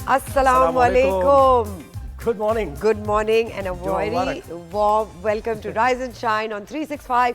Assalamu alaikum. Good morning. Good morning and a very warm welcome to Rise and Shine on 365.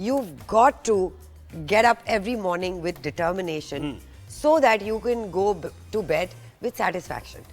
You've got to get up every morning with determination so that you can go to bed with satisfaction.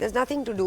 there's nothing to do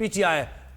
PTI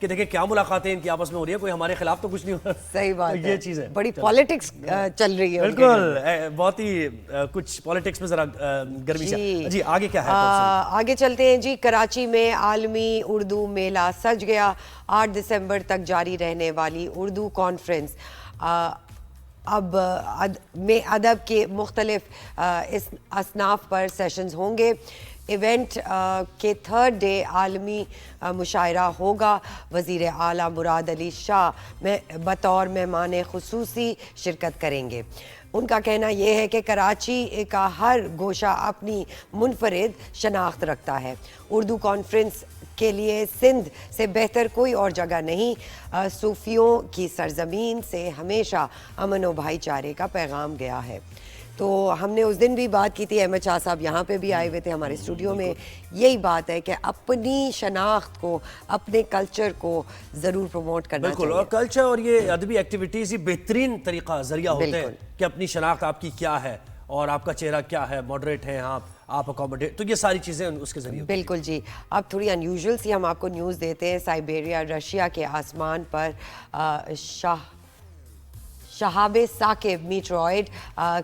کہ دیکھیں کیا ملاقاتیں ان کی آپس میں ہو رہی ہیں, کوئی ہمارے خلاف تو کچھ نہیں ہو رہا. صحیح بات یہ چیز ہے, بڑی پالیٹکس چل رہی ہے. بالکل, بہت ہی کچھ پالیٹکس میں ذرا گرمی سے. جی آگے کیا ہے؟ آگے چلتے ہیں جی. کراچی میں عالمی اردو میلہ سج گیا. 8 دسمبر تک جاری رہنے والی اردو کانفرنس اب میں ادب کے مختلف اصناف پر سیشنز ہوں گے. ایونٹ کے تھرڈ ڈے عالمی مشاعرہ ہوگا. وزیر اعلیٰ مراد علی شاہ بطور مہمان خصوصی شرکت کریں گے. ان کا کہنا یہ ہے کہ کراچی کا ہر گوشہ اپنی منفرد شناخت رکھتا ہے. اردو کانفرنس کے لیے سندھ سے بہتر کوئی اور جگہ نہیں. صوفیوں کی سرزمین سے ہمیشہ امن و بھائی چارے کا پیغام گیا ہے. تو ہم نے اس دن بھی بات کی تھی, احمد شاہ صاحب یہاں پہ بھی آئے ہوئے تھے ہمارے اسٹوڈیو میں. یہی بات ہے کہ اپنی شناخت کو, اپنے کلچر کو ضرور پروموٹ کرنا چاہیے. بالکل, اور کلچر اور یہ ادبی ایکٹیویٹیز یہ بہترین طریقہ ذریعہ ہوتے ہیں کہ اپنی شناخت آپ کی کیا ہے اور آپ کا چہرہ کیا ہے, ماڈریٹ ہیں آپ اکوموڈیٹ, تو یہ ساری چیزیں اس کے ذریعے. بالکل جی. اب تھوڑی انیوژل سی ہم آپ کو نیوز دیتے ہیں. سائبیریا رشیا کے آسمان پر شہاب ثاقب میٹرائڈ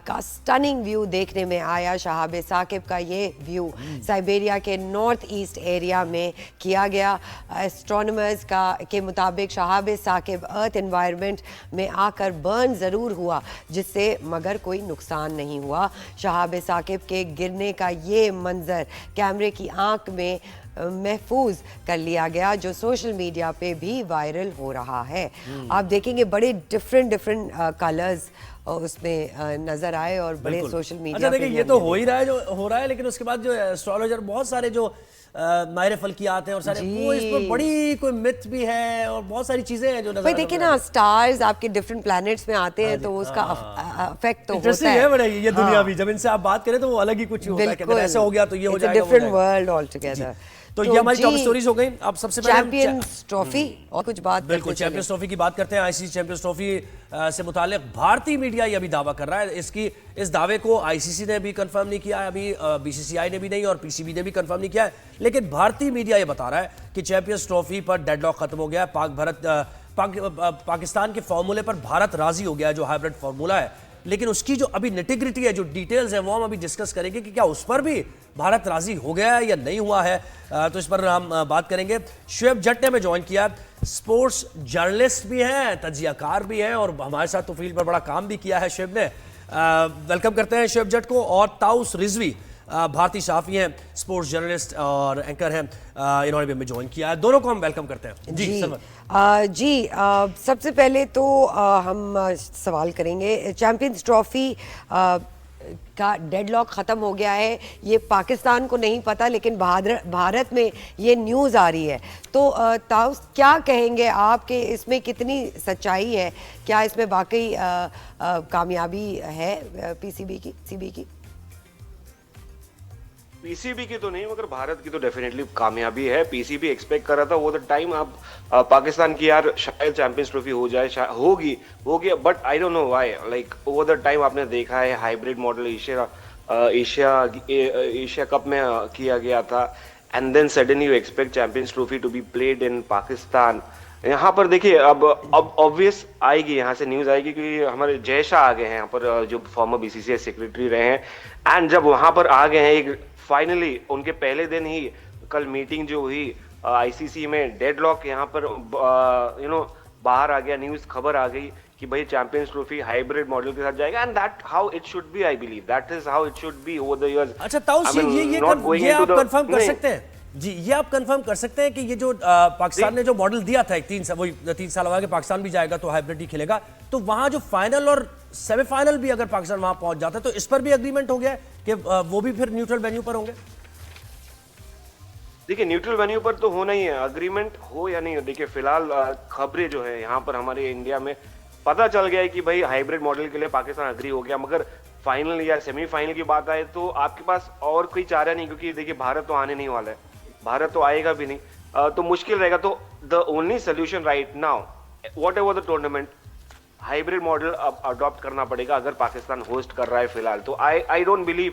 کا سٹننگ ویو دیکھنے میں آیا. شہاب ثاقب کا یہ ویو سائبیریا کے نارتھ ایسٹ ایریا میں کیا گیا. ایسٹرونامرز کے مطابق شہاب ثاقب ارتھ انوائرمنٹ میں آ کر برن ضرور ہوا جس سے مگر کوئی نقصان نہیں ہوا. شہاب ثاقب کے گرنے کا یہ منظر کیمرے کی آنکھ میں محفوظ کر لیا گیا جو سوشل میڈیا پہ بھی وائرل ہو رہا ہے. آپ دیکھیں گے بڑے ڈفرینٹ کلرز اس میں نظر آئے اور بڑے سوشل میڈیا پہ. دیکھیں یہ تو ہو ہی رہا ہے جو ہو رہا ہے, لیکن اس کے بعد جو ایسٹرولوجر بہت سارے جو ماہر فلکیات ہیں اور سارے وہ اس پر بڑی کوئی مت بھی ہے اور بہت ساری چیزیں ہیں جو نظر. دیکھیں نا سٹارز آپ کے ڈفرینٹ پلانٹس میں آتے ہیں تو اس کا افیکٹ تو ہوتا ہے. بڑے یہ دنیا بھی جب ان سے آپ بات کریں تو وہ الگ ہی کچھ ہوتا ہے کہ ایسا ہو گیا تو یہ ہو جائے گا, ڈفرینٹ ورلڈ آل ٹوگیدر. تو یہ ہماری ٹاپ سٹوریز ہو گئی. اب سب سے پہلے چیمپئنز ٹرافی اور کچھ بات. بالکل, چیمپئنز ٹرافی کی بات کرتے ہیں. آئی سی سی چیمپئنز ٹرافی سے متعلق بھارتی میڈیا یہ ابھی دعویٰ کر رہا ہے. اس دعوے کو آئی سی سی نے بھی کنفرم نہیں کیا ہے, ابھی بی سی سی آئی نے بھی نہیں اور پی سی بی نے بھی کنفرم نہیں کیا ہے, لیکن بھارتی میڈیا یہ بتا رہا ہے کہ چیمپئنز ٹرافی پر ڈیڈ لاک ختم ہو گیا ہے. پاکستان کے فارمولے پر بھارت راضی ہو گیا ہے جو ہائیبرڈ فارمولا ہے, لیکن اس کی جو ابھی نیٹی-گریٹی ہے, جو ڈیٹیلز ہیں وہ ہم ابھی ڈسکس کریں گے کہ کیا اس پر بھی بھارت راضی ہو گیا ہے یا نہیں ہوا ہے. تو اس پر ہم بات کریں گے. شعیب جٹ نے ہمیں جوائن کیا, سپورٹس جرنلسٹ بھی ہیں, تجزیہ کار بھی ہیں اور ہمارے ساتھ تو فیلڈ پر بڑا کام بھی کیا ہے شعیب نے. ویلکم کرتے ہیں شعیب جٹ کو. اور تاؤس رضوی بھارتی صحافی ہیں, سپورٹس جرنلسٹ اور اینکر ہیں, انہوں نے بھی ہمیں جوائن کیا ہے. دونوں کو ہم ویلکم کرتے ہیں. جی سب سے پہلے تو ہم سوال کریں گے, چیمپئنز ٹرافی کا ڈیڈ لاک ختم ہو گیا ہے, یہ پاکستان کو نہیں پتا لیکن بھارت میں یہ نیوز آ رہی ہے, تو تاؤس کیا کہیں گے آپ کہ اس میں کتنی سچائی ہے؟ کیا اس میں واقعی کامیابی ہے پی سی بی کی؟ پی سی بی کی تو نہیں مگر بھارت کی تو ڈیفینیٹلی کامیابی ہے. پی سی بی ایکسپیکٹ کر رہا تھا وہ ٹائم اب پاکستان کی یار شاید چیمپئنس ٹرافی ہو جائے, ہوگی but I don't know why. Like over the time آپ نے دیکھا ہے ہائیبرڈ ماڈل ایشیا کپ میں کیا گیا تھا, and then suddenly you expect champions trophy to be played in Pakistan. یہاں پر دیکھیے اب آبویس آئے گی, یہاں سے نیوز آئے گی کہ ہمارے جے شاہ آ گئے ہیں یہاں پر جو فارمر بی سی سی آئی سیکرٹری رہے ہیں, اینڈ جب وہاں پر آ گئے ہیں ایک فائنلی ان کے پہلے دن ہی کل میٹنگ جو ہوئی آئی سی سی میں, ڈیڈ لاک یہاں پر باہر آ گیا, نیوز خبر آ گئی کہ بھائی چیمپئنز ٹرافی ہائیبرڈ ماڈل کے ساتھ جائے گا, and that how it should be. I believe that is how it should be over the years. اچھا تاؤس, یہ آپ کنفرم کر سکتے ہیں جی, یہ آپ کنفرم کر سکتے ہیں کہ یہ جو پاکستان نے جو ماڈل دیا تھا 3 سال بعد کہ پاکستان بھی جائے گا تو ہائیبرڈ ہی کھیلے گا, تو وہاں جو فائنل اور سیمی فائنل بھی اگر پاکستان وہاں پہنچ جاتا ہے تو اس پر بھی اگریمنٹ ہو گیا ہے کہ وہ بھی پھر نیوٹرل وینیو پر ہوں گے؟ دیکھیے نیوٹرل وینیو پر تو ہونا ہی ہے, اگریمنٹ ہو یا نہیں. دیکھیے فی الحال خبریں جو ہے یہاں پر ہمارے انڈیا میں پتہ چل گیا ہے کہ بھائی ہائیبرڈ ماڈل کے لیے پاکستان اگری ہو گیا, مگر فائنل یا سیمی فائنل کی بات آئے تو آپ کے پاس اور کوئی چارہ نہیں, کیونکہ دیکھیے بھارت تو آنے نہیں والا ہے, بھارت تو آئے گا بھی نہیں, تو مشکل رہے گا. تو the only solution right now what ever the tournament hybrid model اب اڈاپٹ کرنا پڑے گا اگر پاکستان ہوسٹ کر رہا ہے فی الحال. تو I don't believe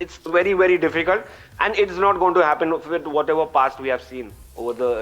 It's very very difficult and it's not going to happen with whatever past we have seen over the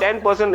10%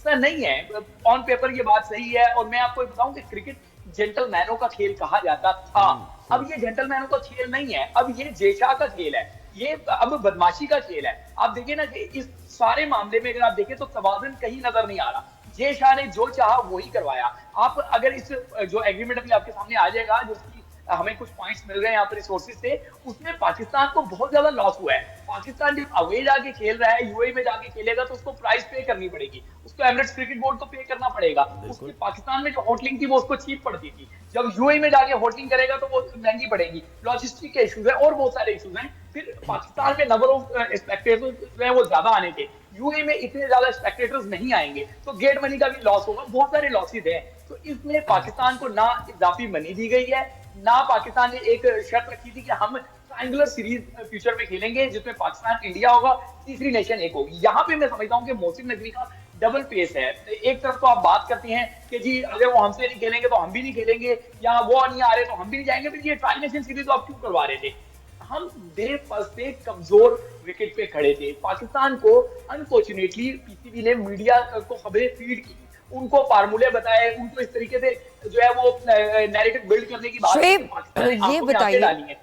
ایسا نہیں ہے. آن پیپر یہ بات صحیح ہے, اور میں آپ کو بتاؤں کہ کرکٹ جینٹل مینوں کا کھیل کہا جاتا تھا. اب یہ جینٹل مینوں کا کھیل نہیں ہے, اب یہ جے شاہ کا کھیل ہے, یہ اب بدماشی کا کھیل ہے. آپ دیکھیں نا کہ اس سارے معاملے میں اگر آپ دیکھیں تو توازن کہیں نظر نہیں آ رہا. جے شاہ نے جو چاہا وہی کروایا. آپ اگر اس جو ایگریمنٹ ابھی آپ کے سامنے آ جائے گا, جو اس کی ہمیں کچھ پوائنٹس مل رہے ہیں یہاں پر ریسورسز سے, اس میں پاکستان کو بہت زیادہ لاس ہوا ہے. پاکستان جب اوے جا کے کھیل رہا ہے, یو اے میں جا کے کھیلے گا تو اس کو پرائز پے کرنی پڑے گی, اس کو ایمریٹس کرکٹ بورڈ کو پے کرنا پڑے گا. اس کی پاکستان میں جو ہوٹلنگ تھی وہ اس کو چیپ پڑتی تھی, جب یو اے میں جا کے ہوٹلنگ کرے گا تو وہ مہنگی پڑے گی. لاجسٹک کے ایشوز ہیں اور بہت سارے ایشوز ہیں. پھر پاکستان میں نمبر آف اسپیکٹیٹرز جو ہیں وہ زیادہ آنے تھے, یو اے میں اتنے زیادہ اسپیکٹیٹرز نہیں آئیں گے, تو گیٹ منی کا بھی لاس ہوگا. بہت سارے لاسز ہیں. تو اس میں پاکستان کو نہ اضافی منی دی گئی ہے, نہ پاکستان نے ایک شرط رکھی تھی کہ ہم ٹرائنگولر سیریز فیوچر میں کھیلیں گے جس میں پاکستان انڈیا ہوگا, تیسری نیشن ایک ہوگی. یہاں پہ میں سمجھتا ہوں کہ محسن نقوی کا ڈبل پیس ہے. ایک طرف تو آپ بات کرتے ہیں کہ جی اگر وہ ہم سے نہیں کھیلیں گے تو ہم بھی نہیں کھیلیں گے, یا وہ نہیں آ رہے تو ہم بھی نہیں جائیں گے, پھر یہ ٹرائی نیشن سیریز تو آپ کیوں کروا رہے تھے. ہم دیر فرسٹ سے کمزور وکٹ پہ کھڑے تھے. پاکستان کو انفارچونیٹلی پی سی بی نے میڈیا کو خبریں فیڈ کی, ان کو فارمولے بتائے, ان کو اس طریقے سے جو ہے وہ نیریٹو بلڈ کرنے کی بات شعیب یہ بتائیے,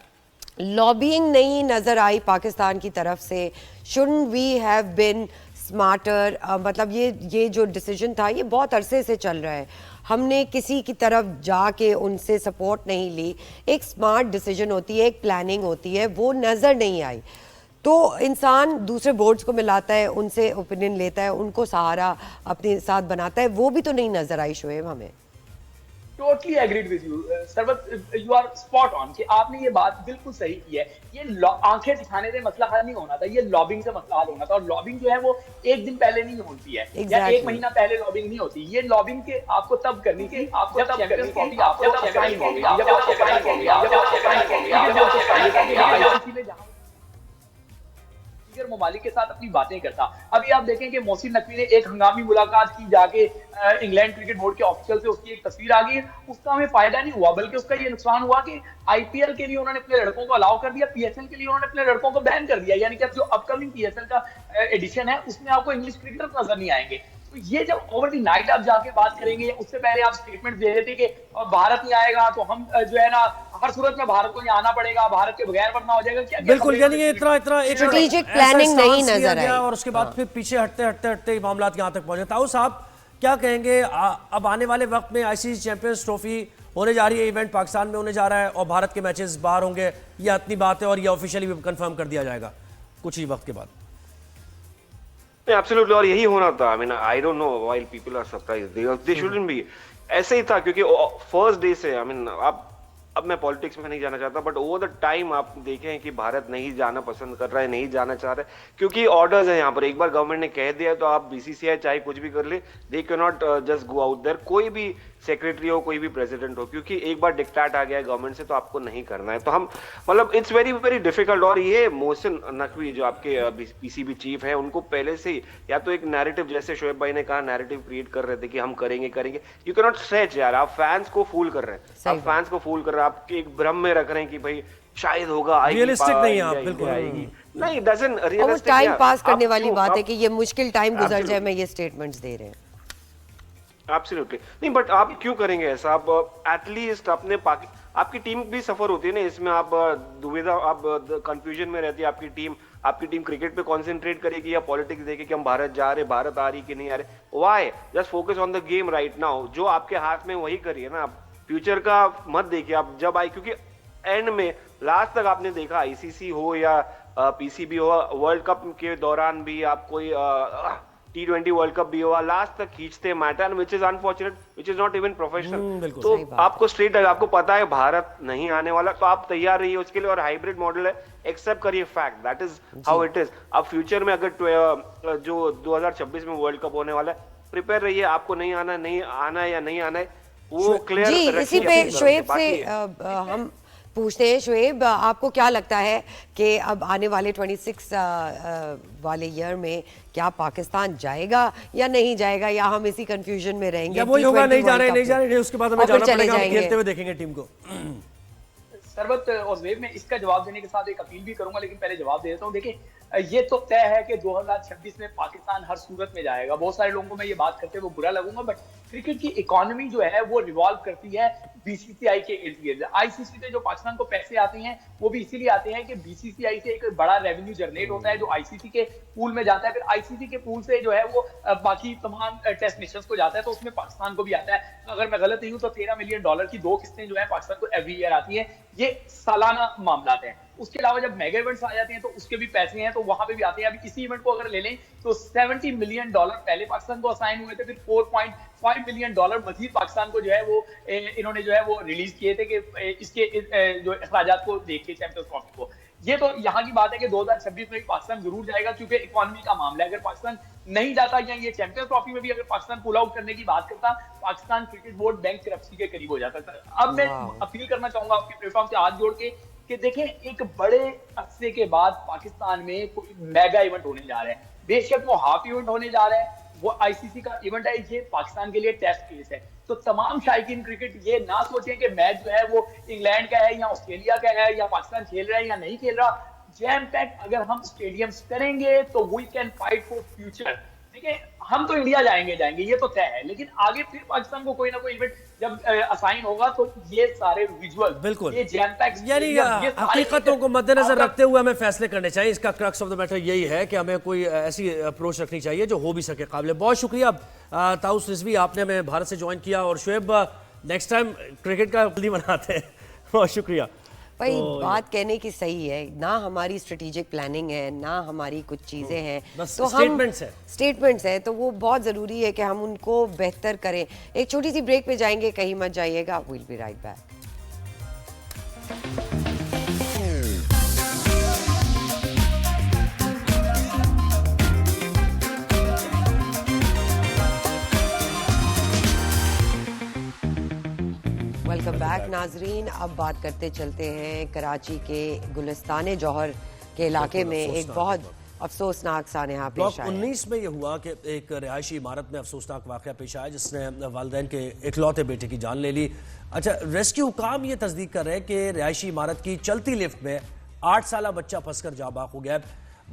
لابینگ نہیں نظر آئی پاکستان کی طرف سے. شouldn't we have been smarter? مطلب یہ جو ڈیسیجن تھا یہ بہت عرصے سے چل رہا ہے, ہم نے کسی کی طرف جا کے ان سے سپورٹ نہیں لی. ایک سمارٹ ڈیسیجن ہوتی ہے, ایک پلاننگ ہوتی ہے, وہ نظر نہیں آئی. تو انسان دوسرے بورڈز کو ملاتا ہے, ان سے اوپینین لیتا ہے, ان کو سہارا اپنے ساتھ بناتا ہے, وہ بھی تو نہیں نظر آئی شعیب ہمیں. ٹوٹلی ایگریڈ ود یو سربت, یو آر اسپاٹ آن کہ آپ نے یہ بات بالکل صحیح کی ہے. یہ آنکھیں دکھانے سے مسئلہ حل نہیں ہونا تھا, یہ لابنگ سے مسئلہ حل ہونا تھا. اور لابنگ جو ہے وہ ایک دن پہلے نہیں ہوتی ہے, یا ایک مہینہ پہلے لابنگ نہیں ہوتی. یہ لابنگ کے آپ کو تب کرنی تھی, آپ کو تب چیمپئنز ٹرافی آپ کو تب سائن ہوگی, جب آپ سائن ہوگی, جب آپ سائن ہوگی, جہاں ممالک کے ساتھ اپنی باتیں کرتا. ابھی آپ دیکھیں کہ محسن نقوی نے ایک ہنگامی ملاقات کی جا کے انگلینڈ کرکٹ بورڈ کے آفیسر سے, اس کی ایک تصویر آ گئی. اس کا ہمیں فائدہ نہیں ہوا, بلکہ اس کا یہ نقصان ہوا کہ آئی پی ایل کے لیے انہوں نے اپنے لڑکوں کو الاؤ کر دیا, پی ایس ایل کے لیے انہوں نے اپنے لڑکوں کو بین کر دیا. یعنی کہ اب جو اپ کمنگ پی ایس ایل کا ایڈیشن ہے اس میں آپ کو انگلش کرکٹر نظر نہیں آئیں گے. تو یہ جب اوور دی نائٹ آپ جا کے بات کریں گے, اس سے پہلے آپ اسٹیٹمنٹ دے رہے تھے کہ بھارت نہیں آئے گا تو ہم جو ہے نا ہر صورت میں بھارت کو یہاں آنا پڑے گا, بھارت کے بغیر ورنہ ہو جائے گا. بالکل, یعنی یہ اتنا ایک اسٹریٹجک پلاننگ نہیں نظر آئی, اور اس کے بعد پھر پیچھے ہٹتے معاملات یہاں تک پہنچے. تاؤ صاحب کیا کہیں گے, اب آنے والے وقت میں آئی سی سی چیمپئنز ٹرافی ہونے جا رہی ہے, ایونٹ پاکستان میں ہونے جا رہا ہے, اور بھارت کے میچز باہر ہوں گے, یہ اتنی بات ہے, اور یہ آفیشیلی بھی کنفرم کر دیا جائے گا کچھ ہی وقت کے بعد. Absolutely, اور یہی ہونا تھا. I mean, I don't know why people are surprised. They shouldn't be. ایسے ہی تھا کیونکہ فرسٹ ڈے سے, I mean, اب میں پالیٹکس میں نہیں جانا چاہتا, بٹ اوور دا ٹائم آپ دیکھیں کہ بھارت نہیں جانا پسند کر رہا ہے, نہیں جانا چاہ رہا ہے, کیونکہ آرڈرز ہیں یہاں پر. ایک بار گورنمنٹ نے کہہ دیا تو آپ بی سی سی آئی چاہے کچھ بھی کر لے, دے کی not just go out there. کوئی بھی سیکریٹری ہو, کوئی بھی پریزیڈنٹ ہو, کیونکہ ایک بار ڈکٹیٹ آ گیا ہے گورنمنٹ سے تو آپ کو نہیں کرنا ہے. تو ہم مطلب اٹس ویری ویری ڈیفیکلٹ. اور یہ محسن نقوی جو آپ کے پی سی بی چیف ہیں, ان کو پہلے سے ہی یا تو ایک نیریٹو, جیسے شعیب بھائی نے کہا, نیریٹو کریٹ کر رہے تھے کہ ہم کریں گے. یو کی ناٹ اسٹریچ یار, آپ فینس کو فول کر رہے ہیں, آپ فینس کو فول کر رہے ہیں, آپ ایک برہم میں رکھ رہے ہیں کہ بھائی شاید ہوگا, ریئلسٹک نہیں آپ بالکل نہیں, ڈزنٹ ریئلسٹک. ٹائم پاس کرنے والی بات ہے کہ یہ مشکل ٹائم گزر جائے, میں یہ اسٹیٹمنٹس دے رہے ہیں. ایبسلیوٹلی نہیں, بٹ آپ کیوں کریں گے ایسا؟ آپ ایٹ لیسٹ اپنے آپ کی ٹیم بھی سفر ہوتی ہے نا اس میں, آپ دویدھا, آپ کنفیوژن میں رہتی ہے آپ کی ٹیم کرکٹ پہ کانسنٹریٹ کرے گی یا پالیٹکس دیکھے کہ ہم بھارت جا رہے, بھارت آ رہی کہ نہیں آ رہے. Why just focus on the game right now, جو آپ کے ہاتھ میں وہی کریے نا. آپ فیوچر کا مت دیکھیے, آپ جب آئی, کیونکہ اینڈ میں لاسٹ تک آپ نے دیکھا آئی سی سی ہو یا پی سی بی ہو, ورلڈ کپ کے دوران بھی آپ کوئی T20 ورلڈ کپ بھی ہوا, لاسٹ تک کھینچتے matter, which is unfortunate, which is not even professional. تو آپ کو اسٹریٹ, آپ کو پتا ہے بھارت نہیں آنے والا, تو آپ تیار رہیے اس کے لیے. اور ہائیبریڈ ماڈل ہے, ایکسپٹ کریے fact, that is how it is. اب فیوچر میں اگر جو 2026 میں ورلڈ کپ ہونے والا ہے, پریپیئر رہیے. آپ کو نہیں آنا ہے یا نہیں آنا ہے وہ کلیئر. جی, اسی پہ شعیب سے ہم پوچھتے ہیں. شعیب, آپ کو کیا لگتا ہے کہ اب آنے والے 26 والے ایئر میں کیا پاکستان جائے گا یا نہیں جائے گا, یا ہم اسی کنفیوژن میں رہیں گے؟ وہی ہوگا, نہیں جا رہے, اس کے بعد ہمیں جانا پڑے گا, ہم کھیلتے ہوئے دیکھیں گے ٹیم کو. سربت اور زیب, میں اس کا جواب دینے کے ساتھ ایک اپیل بھی کروں گا, لیکن پہلے جواب دے دیتا ہوں. دیکھیں یہ تو طے ہے کہ 2026 میں پاکستان ہر صورت میں جائے گا. بہت سارے لوگوں کو میں یہ بات کرتے ہوئے برا لگوں گا, بٹ کرکٹ کی اکانومی جو ہے وہ ریوالو کرتی ہے بی سی سی آئی کے ارد گرد. آئی سی سی سے جو پاکستان کو پیسے آتے ہیں وہ بھی اسی لیے آتے ہیں کہ بی سی سی آئی سے ایک بڑا ریونیو جنریٹ ہوتا ہے جو آئی سی سی کے پول میں جاتا ہے, پھر آئی سی سی کے پول سے جو ہے وہ باقی تمام ٹیسٹ نیشنز کو جاتا ہے, تو اس میں پاکستان کو بھی آتا ہے. اگر میں غلط نہیں ہوں تو $13 ملین کی 2 قسطیں جو ہیں پاکستان کو ایوری ایئر آتی ہیں. یہ سالانہ معاملات ہیں. اس کے علاوہ جب میگا ایونٹس آ جاتے ہیں تو اس کے بھی پیسے ہیں, تو وہاں پہ بھی آتے ہیں. ابھی اسی ایونٹ کو اگر لے لیں تو $70 ملین پہلے پاکستان کو اسائن ہوئے تھے, پھر $4.5 ملین مزید پاکستان کو جو ہے وہ انہوں نے جو ہے وہ ریلیز کیے تھے کہ اس کے جو اخراجات کو دیکھ کے چیمپئنز ٹرافی کو. یہ تو یہاں کی بات ہے کہ 2026 میں پاکستان ضرور جائے گا کیونکہ اکانومی کا معاملہ ہے. اگر پاکستان نہیں جاتا یا یہ چیمپئنز ٹرافی میں بھی اگر پاکستان پول آؤٹ کرنے کی بات کرتا, پاکستان کرکٹ بورڈ بینک کرپسی کے قریب ہو جاتا تھا. اب میں اپیل کرنا چاہوں گا آپ کے پلیٹ فارم سے ہاتھ جوڑ کے کہ دیکھیں ایک بڑے عرصے کے بعد پاکستان میں کوئی میگا ایونٹ ہونے جا رہا ہے. بے شک وہ ہاف ایونٹ ہونے جا رہا ہے, وہ آئی سی سی کا ایونٹ ہے, یہ پاکستان کے لیے ٹیسٹ کیس ہے. تو تمام شائقین کرکٹ یہ نہ سوچیں کہ میچ جو ہے وہ انگلینڈ کا ہے یا آسٹریلیا کا ہے یا پاکستان کھیل رہا ہے یا نہیں کھیل رہا. جیم پیک اگر ہم اسٹیڈیمز کریں گے تو we can fight for future. ٹھیک ہے, ہم تو انڈیا جائیں گے یہ تو طے ہے, لیکن آگے پھر پاکستان کو کوئی نہ کوئی ایونٹ جب اسائن ہوگا تو یہ سارے ویژول بالکل یہ جیم پیک یعنی حقیقتوں کو مد نظر رکھتے ہوئے ہمیں فیصلے کرنے چاہیے. اس کا کرکس آف دا میٹر یہی ہے کہ ہمیں کوئی ایسی اپروچ رکھنی چاہیے جو ہو بھی سکے قابل. بہت شکریہ طاؤس رضوی, آپ نے ہمیں بھارت سے جوائن کیا, اور شعیب نیکسٹ ٹائم کرکٹ کا جلدی بناتے ہیں. بہت شکریہ. بھائی بات کہنے کی صحیح ہے, نہ ہماری اسٹریٹجک پلاننگ ہے نہ ہماری کچھ چیزیں ہیں, بس تو ہم اسٹیٹمنٹس ہیں, تو وہ بہت ضروری ہے کہ ہم ان کو بہتر کریں. ایک چھوٹی سی بریک پہ جائیں گے, کہیں مت جائیے گا. We'll be right back. Welcome back ناظرین. اب بات کرتے چلتے ہیں کراچی کے گلستان جوہر کے علاقے میں ایک بہت افسوسناک سانحہ پیش آیا. بلاک 19 میں یہ ہوا کہ ایک رہائشی عمارت میں افسوسناک واقعہ پیش آیا جس نے والدین کے اکلوتے بیٹے کی جان لے لی. اچھا, ریسکیو حکام یہ تصدیق کر رہے ہیں کہ رہائشی عمارت کی چلتی لفٹ میں 8 سالہ بچہ پھنس کر جاں بحق ہو گیا.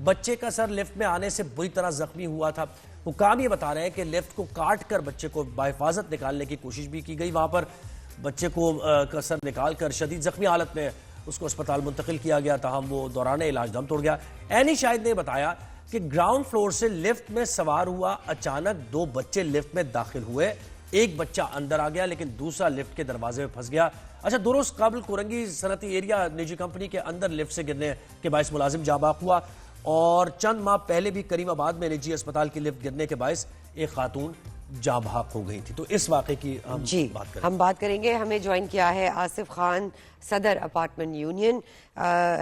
بچے کا سر لفٹ میں آنے سے بری طرح زخمی ہوا تھا. حکام یہ بتا رہے ہیں کہ لفٹ کو کاٹ کر بچے کو بحفاظت نکالنے کی کوشش بھی کی گئی. وہاں پر بچے کو کا سر نکال کر شدید زخمی حالت میں اس کو اسپتال منتقل کیا گیا, تاہم وہ دوران علاج دم توڑ گیا. عینی شاہد نے بتایا کہ گراؤنڈ فلور سے لفٹ میں سوار ہوا, اچانک 2 بچے لفٹ میں داخل ہوئے. ایک بچہ اندر آ گیا لیکن دوسرا لفٹ کے دروازے میں پھنس گیا. اچھا, درست قابل کورنگی صنعتی ایریا نجی کمپنی کے اندر لفٹ سے گرنے کے باعث ملازم جاں بحق ہوا, اور چند ماہ پہلے بھی کریم آباد میں نجی اسپتال کی لفٹ گرنے کے باعث ایک خاتون جاں بحق ہو گئی تھی. تو اس واقعے کی ہم بات کریں گے. ہمیں جوائن کیا ہے آصف خان, صدر اپارٹمنٹ یونین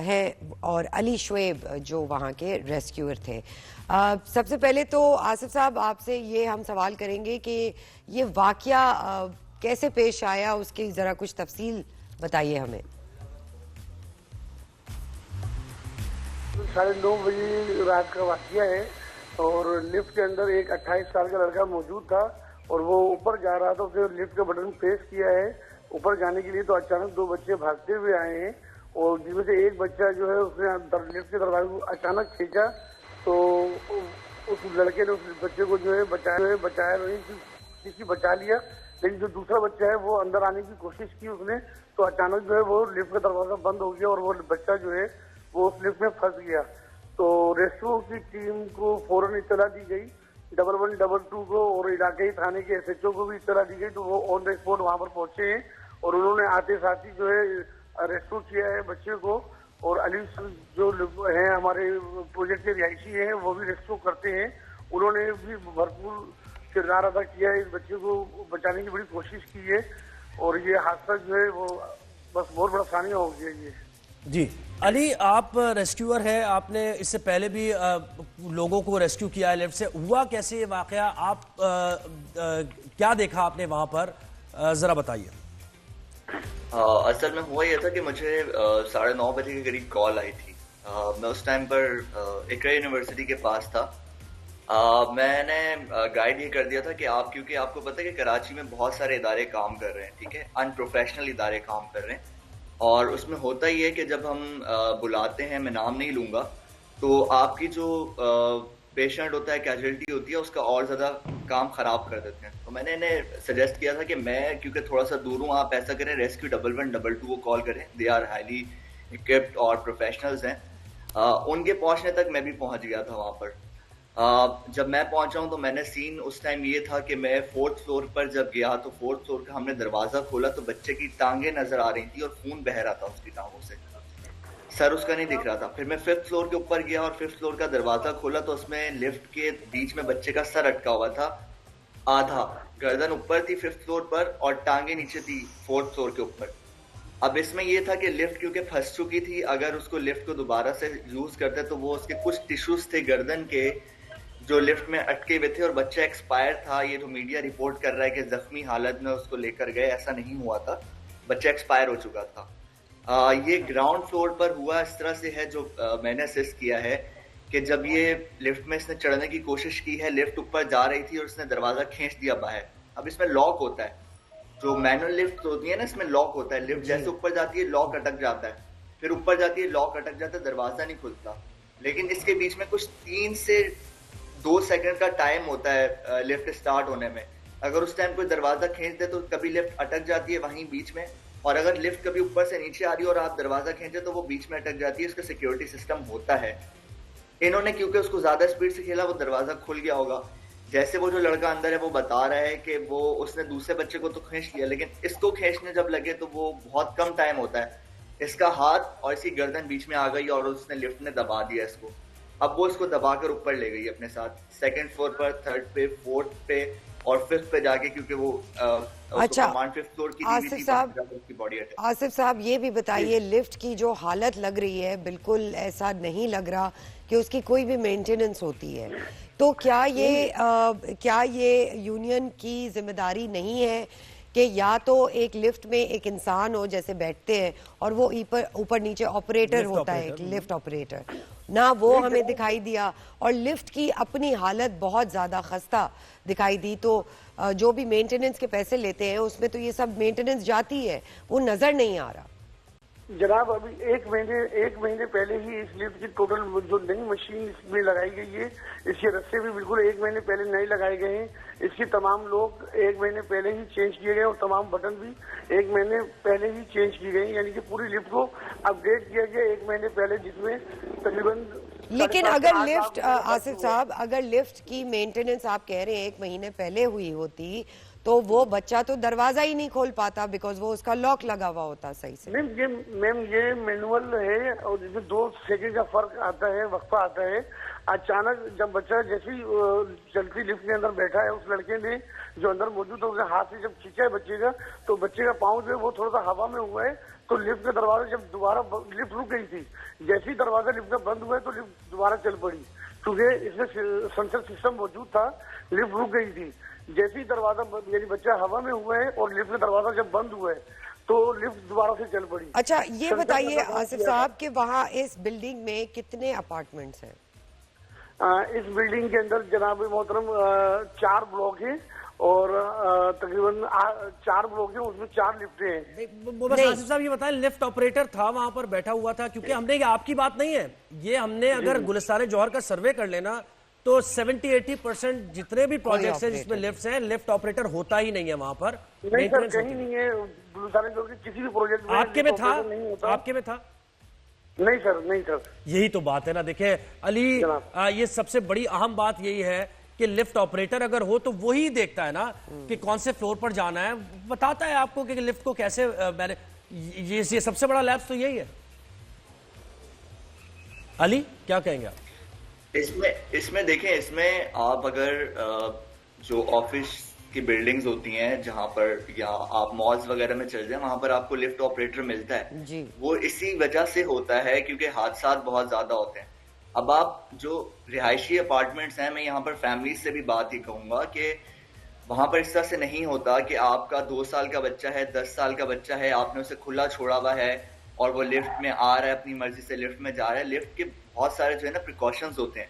ہے, اور علی شعیب جو وہاں کے ریسکیور تھے. سب سے پہلے تو آصف صاحب آپ سے یہ ہم سوال کریں گے کہ یہ واقعہ کیسے پیش آیا, اس کی ذرا کچھ تفصیل بتائیے ہمیں. 9:30 بجے رات کا واقعہ ہے, اور لفٹ کے اندر ایک 28 سال کا لڑکا موجود تھا, اور وہ اوپر جا رہا تھا. اسے لفٹ کا بٹن پریس کیا ہے اوپر جانے کے لیے, تو اچانک 2 بچے بھاگتے ہوئے آئے ہیں, اور جن میں سے ایک بچہ جو ہے اس نے لفٹ کے دروازے کو اچانک کھینچا, تو اس لڑکے نے اس بچے کو جو ہے بچایا نہیں, کسی بچا لیا, لیکن جو دوسرا بچہ ہے وہ اندر آنے کی کوشش کی اس نے, تو اچانک جو ہے وہ لفٹ کا دروازہ بند ہو گیا, اور وہ بچہ جو ہے وہ اس لفٹ میں پھنس گیا. تو ریسکیو کی ٹیم کو فوراً اطلاع دی گئی, 1122 کو, اور علاقائی تھانے کے SHO کو بھی اطلاع دی گئی. تو وہ آن دا اسپاٹ وہاں پر پہنچے ہیں, اور انہوں نے آتے ساتھ ہی جو ہے ریسکیو کیا ہے بچے کو. اور علی جو ہیں ہمارے پروجیکٹ کے رہائشی ہیں وہ بھی ریسکیو کرتے ہیں, انہوں نے بھی بھرپور کردار ادا کیا ہے, اس بچے کو بچانے کی بڑی کوشش کی ہے, اور یہ حادثہ جو ہے وہ بس بہت بڑا سانحہ ہو گیا یہ. جی علی, آپ ریسکیور ہیں, آپ نے اس سے پہلے بھی لوگوں کو ریسکیو کیا ہے لفٹ سے. ہوا کیسے یہ واقعہ, آپ کیا دیکھا آپ نے وہاں پر, ذرا بتائیے. اصل میں ہوا یہ تھا کہ مجھے 9:30 بجے کے قریب کال آئی تھی. میں اس ٹائم پر اقرا یونیورسٹی کے پاس تھا. میں نے گائیڈ یہ کر دیا تھا کہ کیونکہ آپ کو پتہ ہے کہ کراچی میں بہت سارے ادارے کام کر رہے ہیں, ٹھیک ہے, ان پروفیشنل ادارے کام کر رہے ہیں, اور اس میں ہوتا ہی ہے کہ جب ہم بلاتے ہیں, میں نام نہیں لوں گا, تو آپ کی جو پیشنٹ ہوتا ہے, کیجویلٹی ہوتی ہے, اس کا اور زیادہ کام خراب کر دیتے ہیں. تو میں نے انہیں سجیسٹ کیا تھا کہ میں کیونکہ تھوڑا سا دور ہوں, آپ ایسا کریں ریسکیو 1112 کو کال کریں, دے آر ہائیلی اکوپڈ اور پروفیشنلز ہیں. ان کے پہنچنے تک میں بھی پہنچ گیا تھا وہاں پر. جب میں پہنچا ہوں تو میں نے سین اس ٹائم یہ تھا کہ میں 4th فلور پر جب گیا تو 4th فلور کا ہم نے دروازہ کھولا تو بچے کی ٹانگیں نظر آ رہی تھی اور خون بہ رہا تھا اس کی ٹانگوں سے, سر اس کا نہیں دکھ رہا تھا. پھر میں 5th فلور کے اوپر گیا اور 5th فلور کا دروازہ کھولا تو اس میں لفٹ کے بیچ میں بچے کا سر اٹکا ہوا تھا, آدھا گردن اوپر تھی 5th فلور پر اور ٹانگیں نیچے تھی 4th فلور کے اوپر. اب اس میں یہ تھا کہ لفٹ کیونکہ پھنس چکی تھی, اگر اس کو لفٹ کو دوبارہ سے یوز کرتے تو وہ اس کے کچھ ٹیشوز تھے گردن کے جو لفٹ میں اٹکے ہوئے تھے, اور بچہ ایکسپائر تھا. یہ تو میڈیا رپورٹ کر رہا ہے کہ زخمی حالت میں اس کو لے کر گئے, ایسا نہیں ہوا تھا, بچہ ایکسپائر ہو چکا تھا. یہ گراؤنڈ فلور پر ہوا اس طرح سے ہے جو میں نے اسسٹ کیا ہے کہ جب یہ لفٹ میں اس نے چڑھنے کی کوشش کی ہے, لفٹ اوپر جا رہی تھی اور اس نے دروازہ کھینچ دیا باہر. اب اس میں لاک ہوتا ہے, جو مینوئل لفٹ ہوتی ہے نا اس میں لاک ہوتا ہے, لفٹ جیسے اوپر جاتی ہے لاک اٹک جاتا ہے, پھر اوپر جاتی ہے لاک اٹک جاتا ہے, دروازہ نہیں کھلتا. لیکن اس کے بیچ میں کچھ 3 سے 2 سیکنڈ کا ٹائم ہوتا ہے لفٹ اسٹارٹ ہونے میں. اگر اس ٹائم کوئی دروازہ کھینچ دے تو کبھی لفٹ اٹک جاتی ہے وہیں بیچ میں, اور اگر لفٹ کبھی اوپر سے نیچے آ رہی ہے اور آپ دروازہ کھینچے تو وہ بیچ میں اٹک جاتی ہے. اس کا سیکیورٹی سسٹم ہوتا ہے. انہوں نے کیونکہ اس کو زیادہ اسپیڈ سے کھیلا وہ دروازہ کھل گیا ہوگا. جیسے وہ جو لڑکا اندر ہے وہ بتا رہا ہے کہ وہ اس نے دوسرے بچے کو تو کھینچ لیا, لیکن اس کو کھینچنے جب لگے تو وہ بہت کم ٹائم ہوتا ہے. اس کا ہاتھ اور اس کی گردن بیچ میں آ گئی اور اس نے لفٹ نے دبا دیا اس کو. اب وہ اس کو دبا کر اوپر لے گئی اپنے ساتھ 2nd فلور پر, 3rd پہ, 4th پہ اور 5th پہ جا کے, کیونکہ وہ اچھا کمانڈ 5th فلور کی آصف صاحب یہ بھی بتائیے, لفٹ کی جو حالت لگ رہی ہے بالکل ایسا نہیں لگ رہا کہ اس کی کوئی بھی مینٹیننس ہوتی ہے, تو کیا یہ یونین کی ذمہ داری نہیں ہے کہ یا تو ایک لفٹ میں ایک انسان ہو جیسے بیٹھتے ہیں اور وہ اوپر نیچے آپریٹر ہوتا ہے, ایک لفٹ آپریٹر, نہ وہ ہمیں دکھائی دیا, اور لفٹ کی اپنی حالت بہت زیادہ خستہ دکھائی دی, تو جو بھی مینٹیننس کے پیسے لیتے ہیں اس میں تو یہ سب مینٹیننس جاتی ہے, وہ نظر نہیں آ رہا. جناب ابھی ایک مہینے پہلے ہی اس لفٹ کی ٹوٹل جو نئی مشین اس میں لگائی گئی ہے, اس کے رستے بھی بالکل 1 مہینے پہلے نئے لگائے گئے ہیں. اس کی تمام لوگ 1 مہینے پہلے ہی چینج کیے گئے اور تمام بٹن بھی 1 مہینے پہلے ہی چینج کی گئی, یعنی کہ پوری لفٹ کو اپ ڈیٹ کیا گیا 1 مہینے پہلے, جس میں تقریباً. لیکن اگر لفٹ آصف صاحب, اگر لفٹ کی مینٹیننس آپ کہہ رہے ہیں 1 مہینے پہلے ہوئی ہوتی تو وہ بچہ تو دروازہ ہی نہیں کھول پاتا, بیکاز وہ اس کا لاک لگا ہوا ہوتا صحیح سے. میم یہ مینول ہے اور جس میں 2 سیکنڈ کا فرق آتا ہے, وقفہ آتا ہے. اچانک جب بچہ جیسی چلتی لفٹ کے اندر بیٹھا ہے, اس لڑکے نے جو اندر موجود ہے اس کے ہاتھ سے جب کھینچا ہے بچے کا, تو بچے کا پاؤں جو ہے وہ تھوڑا سا ہوا میں ہوا ہے, تو لفٹ کا دروازہ جب دوبارہ لفٹ رک گئی تھی, جیسے ہی دروازہ لفٹ کا بند ہوا ہے تو لفٹ دوبارہ چل پڑی, کیونکہ اس میں سینسر سسٹم موجود تھا. لفٹ رک گئی تھی, جیسے ہی دروازہ یعنی بچہ ہوا میں ہوا ہے اور لفٹ کا دروازہ جب بند ہوا ہے تو لفٹ دوبارہ سے چل پڑی. اچھا یہ بتائیے آصف صاحب کہ وہاں اس بلڈنگ میں کتنے اپارٹمنٹس ہیں؟ اس بلڈنگ کے اندر جناب محترم 4 بلاک ہیں اور تقریباً 4 بلاک ہیں, اس میں 4 لفٹیں ہیں. بس آصف صاحب یہ بتائیں, لفٹ آپریٹر تھا وہاں پر بیٹھا ہوا تھا, کیونکہ ہم نے یہ آپ کی بات نہیں ہے, یہ ہم نے اگر گلستان جوہر کا سروے کر لینا تو 70-80% جتنے بھی پروجیکٹس ہیں جس میں لفٹس ہیں, لفٹ آپریٹر ہوتا ہی نہیں ہے وہاں پر. نہیں سر, کہیں نہیں ہے گلستان جوہر کے کسی بھی پروجیکٹ میں. آپ کے میں تھا؟ آپ کے میں تھا؟ نہیں سر, نہیں سر. یہی تو بات ہے نا. دیکھیں علی, یہ سب سے بڑی اہم بات یہی ہے کہ لفٹ آپریٹر اگر ہو تو وہی دیکھتا ہے نا کہ کون سے فلور پر جانا ہے, بتاتا ہے آپ کو کہ لفٹ کو کیسے یہ سب سے بڑا لیپس تو یہی ہے. علی کیا کہیں گے آپ اس میں دیکھیں, اس میں آپ اگر جو آفس کی بلڈنگز ہوتی ہیں جہاں پر, یا آپ مالز وغیرہ میں چل جائیں, وہاں پر آپ کو لفٹ آپریٹر ملتا ہے جی, وہ اسی وجہ سے ہوتا ہے کیونکہ حادثات بہت زیادہ ہوتے ہیں. اب آپ جو رہائشی اپارٹمنٹس ہیں, میں یہاں پر فیملیز سے بھی بات ہی کہوں گا کہ وہاں پر اس طرح سے نہیں ہوتا کہ آپ کا 2 سال کا بچہ ہے, 10 سال کا بچہ ہے, آپ نے اسے کھلا چھوڑا ہوا ہے اور وہ لفٹ میں آ رہا ہے, اپنی مرضی سے لفٹ میں جا رہا ہے. لفٹ کے بہت سارے جو ہے نا پریکاشنز ہوتے ہیں.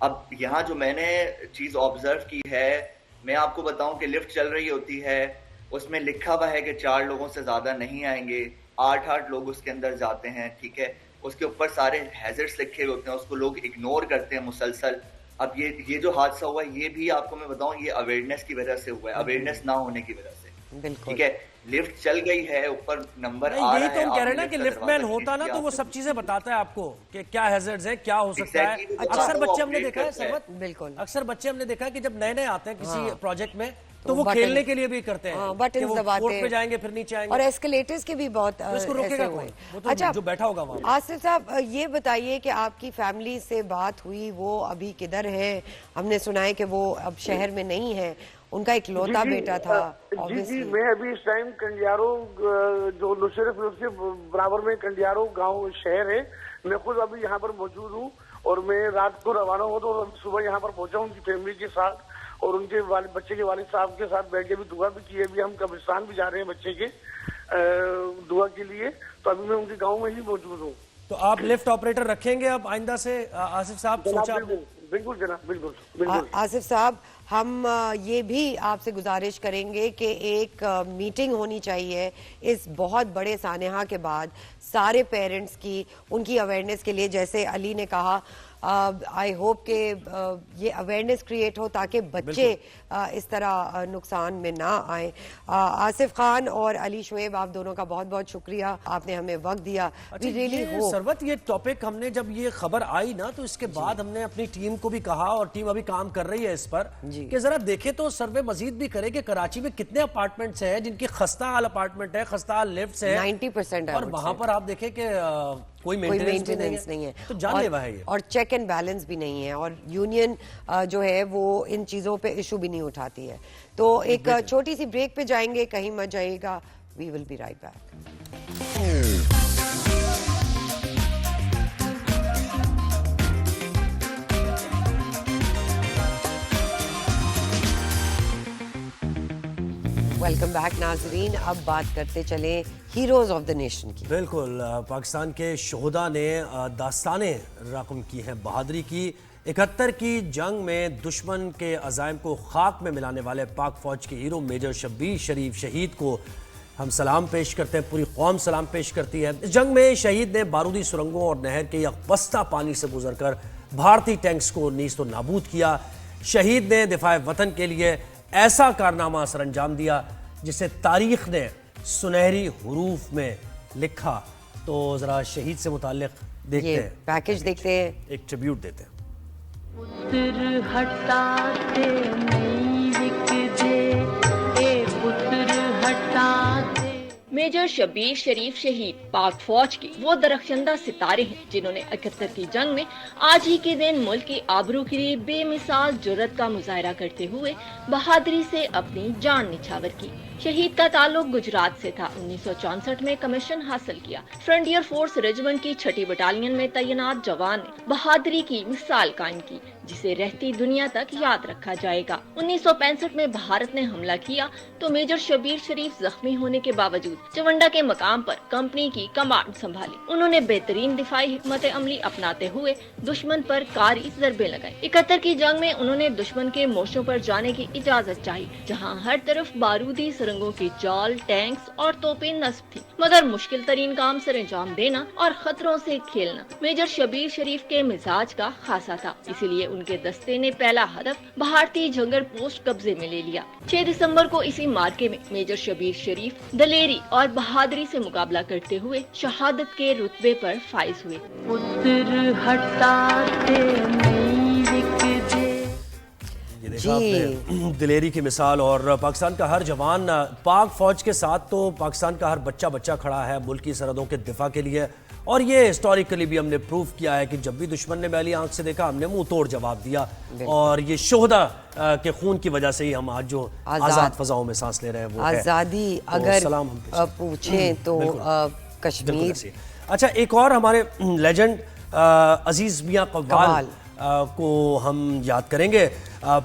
اب یہاں جو میں نے چیز آبزرو کی ہے, میں آپ کو بتاؤں کہ لفٹ چل رہی ہوتی ہے, اس میں لکھا ہوا ہے کہ 4 لوگوں سے زیادہ نہیں آئیں گے, 8 لوگ اس کے اندر جاتے ہیں, ٹھیک ہے. اس کے اوپر سارے ہیزرڈس لکھے ہوئے ہوتے ہیں, اس کو لوگ اگنور کرتے ہیں مسلسل. اب یہ جو حادثہ ہوا ہے یہ بھی آپ کو میں بتاؤں یہ اویئرنیس کی وجہ سے ہوا ہے, اویئرنیس نہ ہونے کی وجہ سے. بالکل ٹھیک ہے, لفٹ چل گئی ہے, اوپر نمبر آ رہا ہے. یہی تو ہم کہہ رہے ہیں نا کہ لفٹ مین ہوتا نا تو وہ سب چیزیں بتاتا ہے آپ کو کہ کیا ہیزرڈز ہیں, کیا ہو سکتا ہے. اکثر بچے ہم نے دیکھا ہے سرمت, بالکل اکثر بچے ہم نے دیکھا ہے کہ جب نئے نئے آتے ہیں کسی پروجیکٹ میں تو وہ کھیلنے کے لیے بھی کرتے ہیں, بٹنز دباتے فورتھ پہ جائیں گے پھر نیچے آئیں گے, اور ایسکلیٹرز کے بھی بہت اس کو روکے گا کون, وہ تو جو بیٹھا ہوگا وہاں. آصف صاحب یہ بتائیے کہ آپ کی فیملی سے بات ہوئی, وہ ابھی کدھر ہے؟ ہم نے سنا ہے کہ وہ اب شہر میں نہیں ہے, ان کا ایک لوتا بیٹا تھا. جی میں ابھی اس ٹائم کنڈیارو جو نصرت فیروز کے برابر میں کنڈیارو گاؤں شہر ہے, میں خود ابھی یہاں پر موجود ہوں, اور میں رات کو روانہ ہوں تو صبح یہاں پر پہنچا ہوں ان کی فیملی کے ساتھ, اور ان کے بچے کے والد صاحب کے ساتھ بیٹھ کے بھی دعا بھی کی ہے. ابھی ہم قبرستان بھی جا رہے ہیں بچے کے دعا کے لیے, تو ابھی میں ان کے گاؤں میں ہی موجود ہوں. تو آپ لفٹ آپریٹر رکھیں گے اب آئندہ سے آصف صاحب, سوچا آپ نے؟ بالکل جناب, بالکل. آصف صاحب ہم یہ بھی آپ سے گزارش کریں گے کہ ایک میٹنگ ہونی چاہیے اس بہت بڑے سانحہ کے بعد سارے پیرنٹس کی, ان کی اویئرنیس کے لیے. جیسے علی نے کہا, آئی ہوپ کہ یہ اویئرنیس کریٹ ہو تاکہ بچے اس طرح نقصان میں نہ آئیں. آصف خان اور علی شعیب, آپ دونوں کا بہت بہت شکریہ, آپ نے ہمیں وقت دیا. سروت یہ ٹاپک ہم نے جب یہ خبر آئی نا تو اس کے بعد ہم نے اپنی ٹیم کو بھی کہا, اور ٹیم ابھی کام کر رہی ہے اس پر, کہ ذرا دیکھیں تو سروے مزید بھی کرے کہ کراچی میں کتنے اپارٹمنٹس ہیں جن کی خستہ حال اپارٹمنٹ ہے, خستہ حال لفٹس ہیں 90%, اور وہاں پر آپ دیکھیں کہ کوئی مینٹیننس نہیں ہے, تو جان لیوا ہے یہ, اور چیک اینڈ بیلنس بھی نہیں ہے, اور یونین جو ہے وہ ان چیزوں پہ ایشو بھی نہیں اٹھاتی ہے. تو ایک چھوٹی سی بریک پہ جائیں گے, کہیں مت جائے گا, we will be right back. Welcome back ناظرین. اب بات کرتے چلیں ہیروز آف دا نیشن کی. بالکل, پاکستان کے شہداء نے داستانیں رقم کی ہیں بہادری کی. 71 کی جنگ میں دشمن کے عزائم کو خاک میں ملانے والے پاک فوج کے ہیرو میجر شبیر شریف شہید کو ہم سلام پیش کرتے ہیں, پوری قوم سلام پیش کرتی ہے. اس جنگ میں شہید نے بارودی سرنگوں اور نہر کے یکبستہ پانی سے گزر کر بھارتی ٹینکس کو نیست و نابود کیا. شہید نے دفاع وطن کے لیے ایسا کارنامہ سر انجام دیا جسے تاریخ نے سنہری حروف میں لکھا. تو ذرا شہید سے متعلق دیکھتے ہیں, پیکج دیکھتے ہیں, ایک ٹریبیوٹ دیتے ہیں. پتر ہٹاتے نہیں لکھ دے, اے پتر ہٹاتے. میجر شبیر شریف شہید پاک فوج کے وہ درخشندہ ستارے ہیں جنہوں نے 71 کی جنگ میں آج ہی کے دن ملک کی آبرو کے لیے بے مثال جرت کا مظاہرہ کرتے ہوئے بہادری سے اپنی جان نچھاور کی. شہید کا تعلق گجرات سے تھا. 1964 میں کمیشن حاصل کیا. فرنٹیئر فورس ریجمنٹ کی 6ٹی بٹالین میں تعینات جوان نے بہادری کی مثال قائم کی جسے رہتی دنیا تک یاد رکھا جائے گا. 1965 میں بھارت نے حملہ کیا تو میجر شبیر شریف زخمی ہونے کے باوجود چونڈا کے مقام پر کمپنی کی کمانڈ سنبھالی. انہوں نے بہترین دفاعی حکمت عملی اپناتے ہوئے دشمن پر کاری ضربے لگائے. 71 کی جنگ میں انہوں نے دشمن کے موشوں پر جانے کی اجازت چاہی جہاں ہر طرف بارودی سرنگوں کی جال, ٹینکس اور توپیں نصب تھی, مگر مشکل ترین کام سر انجام دینا اور خطروں سے کھیلنا میجر شبیر شریف کے مزاج کا خاصہ تھا. اسی لیے ان کے دستے نے پہلا ہدف بھارتی جھنگر پوسٹ قبضے میں لے لیا. 6 دسمبر کو اسی مارکے میں میجر شبیر شریف دلیری اور بہادری سے مقابلہ کرتے ہوئے شہادت کے رتبے پر فائز ہوئے. پتر ہٹاتے نہیں لکھ دے. یہ دیکھا آپ نے دلیری کی مثال, اور پاکستان کا ہر جوان پاک فوج کے ساتھ تو پاکستان کا ہر بچہ کھڑا ہے ملک کی سرحدوں کے دفاع کے لیے. اور یہ ہسٹوریکلی بھی ہم نے پروف کیا ہے کہ جب بھی دشمن نے میلی آنکھ سے دیکھا ہم نے منہ توڑ جواب دیا, اور یہ شہداء کے خون کی وجہ سے ہی ہم آج جو آزاد فضاؤں میں سانس لے رہے ہیں وہ ہے. آزادی اگر پوچھیں تو کشمیر. اچھا, ایک اور ہمارے لیجنڈ عزیز میاں قوال کو ہم یاد کریں گے.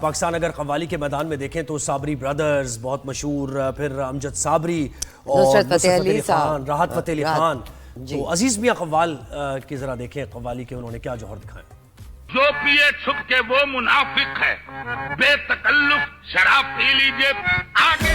پاکستان اگر قوالی کے میدان میں دیکھیں تو صابری برادرز بہت مشہور, پھر امجد صابری اور نصرت فتح علی خان, راحت فتح علی خان. تو عزیز میاں قوال کی ذرا دیکھیں قوالی کے انہوں نے کیا جوہر دکھائے. جو پیے چھپ کے وہ منافق ہے, بے تکلف شراب پی لیجئے آگے.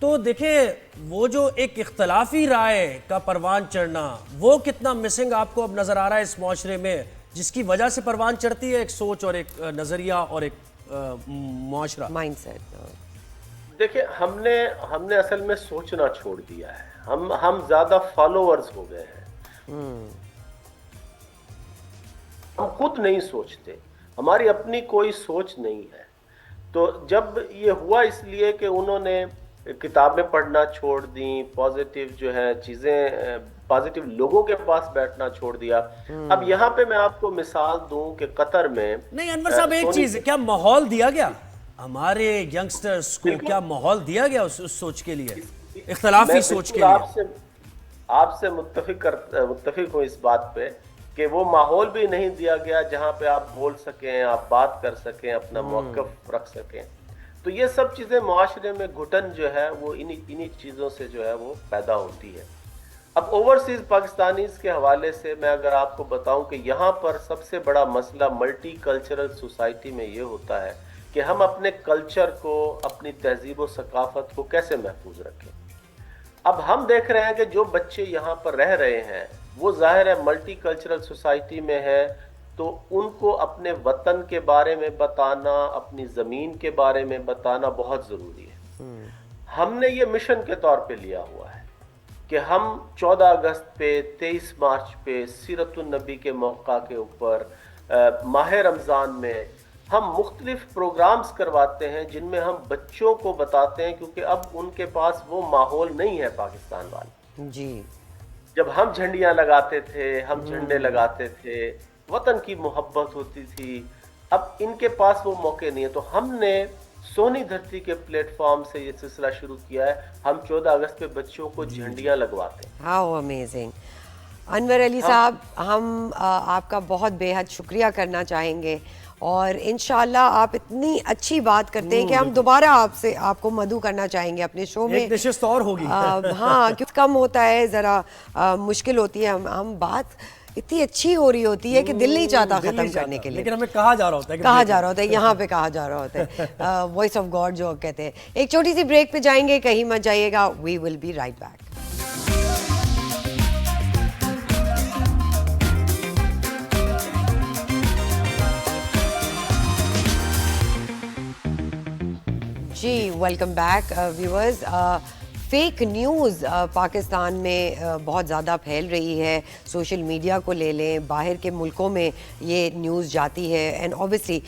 تو دیکھیں وہ جو ایک اختلافی رائے کا پروان چڑھنا وہ کتنا مسنگ آپ کو اب نظر آ رہا ہے اس معاشرے میں، جس کی وجہ سے پروان چڑھتی ہے ایک سوچ اور ایک نظریہ اور ایک معاشرہ مائنڈ سیٹ. دیکھیں ہم نے اصل میں سوچنا چھوڑ دیا ہے، ہم زیادہ فالوورز ہو گئے ہیں. ہم خود نہیں سوچتے، ہماری اپنی کوئی سوچ نہیں ہے. تو جب یہ ہوا اس لیے کہ انہوں نے کتابیں پڑھنا چھوڑ دیں، پازیٹیو جو ہے چیزیں، پازیٹیو لوگوں کے پاس بیٹھنا چھوڑ دیا. اب یہاں پہ میں آپ کو مثال دوں کہ قطر میں نہیں انور صاحب ایک چیز، کیا ماحول دیا گیا ہمارے ینگسٹرز کو؟ کیا ماحول دیا گیا اس سوچ کے لیے، اختلافی سوچ کے لیے؟ آپ سے متفق ہوں اس بات پہ کہ وہ ماحول بھی نہیں دیا گیا جہاں پہ آپ بول سکیں، آپ بات کر سکیں، اپنا موقف رکھ سکیں. تو یہ سب چیزیں معاشرے میں گھٹن جو ہے وہ انہی چیزوں سے جو ہے وہ پیدا ہوتی ہے. اب اوورسیز پاکستانیز کے حوالے سے میں اگر آپ کو بتاؤں کہ یہاں پر سب سے بڑا مسئلہ ملٹی کلچرل سوسائٹی میں یہ ہوتا ہے کہ ہم اپنے کلچر کو، اپنی تہذیب و ثقافت کو کیسے محفوظ رکھیں. اب ہم دیکھ رہے ہیں کہ جو بچے یہاں پر رہ رہے ہیں وہ ظاہر ہے ملٹی کلچرل سوسائٹی میں ہے، تو ان کو اپنے وطن کے بارے میں بتانا، اپنی زمین کے بارے میں بتانا بہت ضروری ہے. ہم نے یہ مشن کے طور پہ لیا ہوا ہے کہ ہم 14 اگست پہ، 23 مارچ پہ، سیرت النبی کے موقع کے اوپر، ماہ رمضان میں ہم مختلف پروگرامز کرواتے ہیں جن میں ہم بچوں کو بتاتے ہیں، کیونکہ اب ان کے پاس وہ ماحول نہیں ہے پاکستان والے. جی جب ہم جھنڈیاں لگاتے تھے، ہم جھنڈے لگاتے تھے، وطن کی محبت ہوتی تھی، اب ان کے پاس وہ موقع نہیں ہے. تو ہم نے سونی دھرتی کے پلیٹ فارم سے یہ سلسلہ شروع کیا ہے. ہم 14 اگست پہ بچوں کو جھنڈیاں لگواتے ہیں. How amazing. انور علی صاحب، ہم آپ کا بہت بے حد شکریہ کرنا چاہیں گے، اور انشاءاللہ آپ اتنی اچھی بات کرتے ہیں کہ ہم دوبارہ آپ کو مدعو کرنا چاہیں گے اپنے شو میں. ایک نشست اور ہوگی. ہاں کیونکہ کم ہوتا ہے، ذرا مشکل ہوتی ہے. ہم بات اتنی اچھی ہو رہی ہوتی ہے کہ دل نہیں چاہتا ختم کرنے کے لیے، لیکن ہمیں کہا جا رہا ہوتا ہے یہاں پہ کہا جا رہا ہوتا ہے وائس آف گاڈ جو کہتے ہیں. ایک چھوٹی سی بریک پہ جائیں گے، کہیں مت جائیے گا. We will be right back. جی welcome back viewers. Fake news Pakistan میں بہت زیادہ پھیل رہی ہے. سوشل میڈیا کو لے لیں، باہر کے ملکوں میں یہ نیوز جاتی ہے، and obviously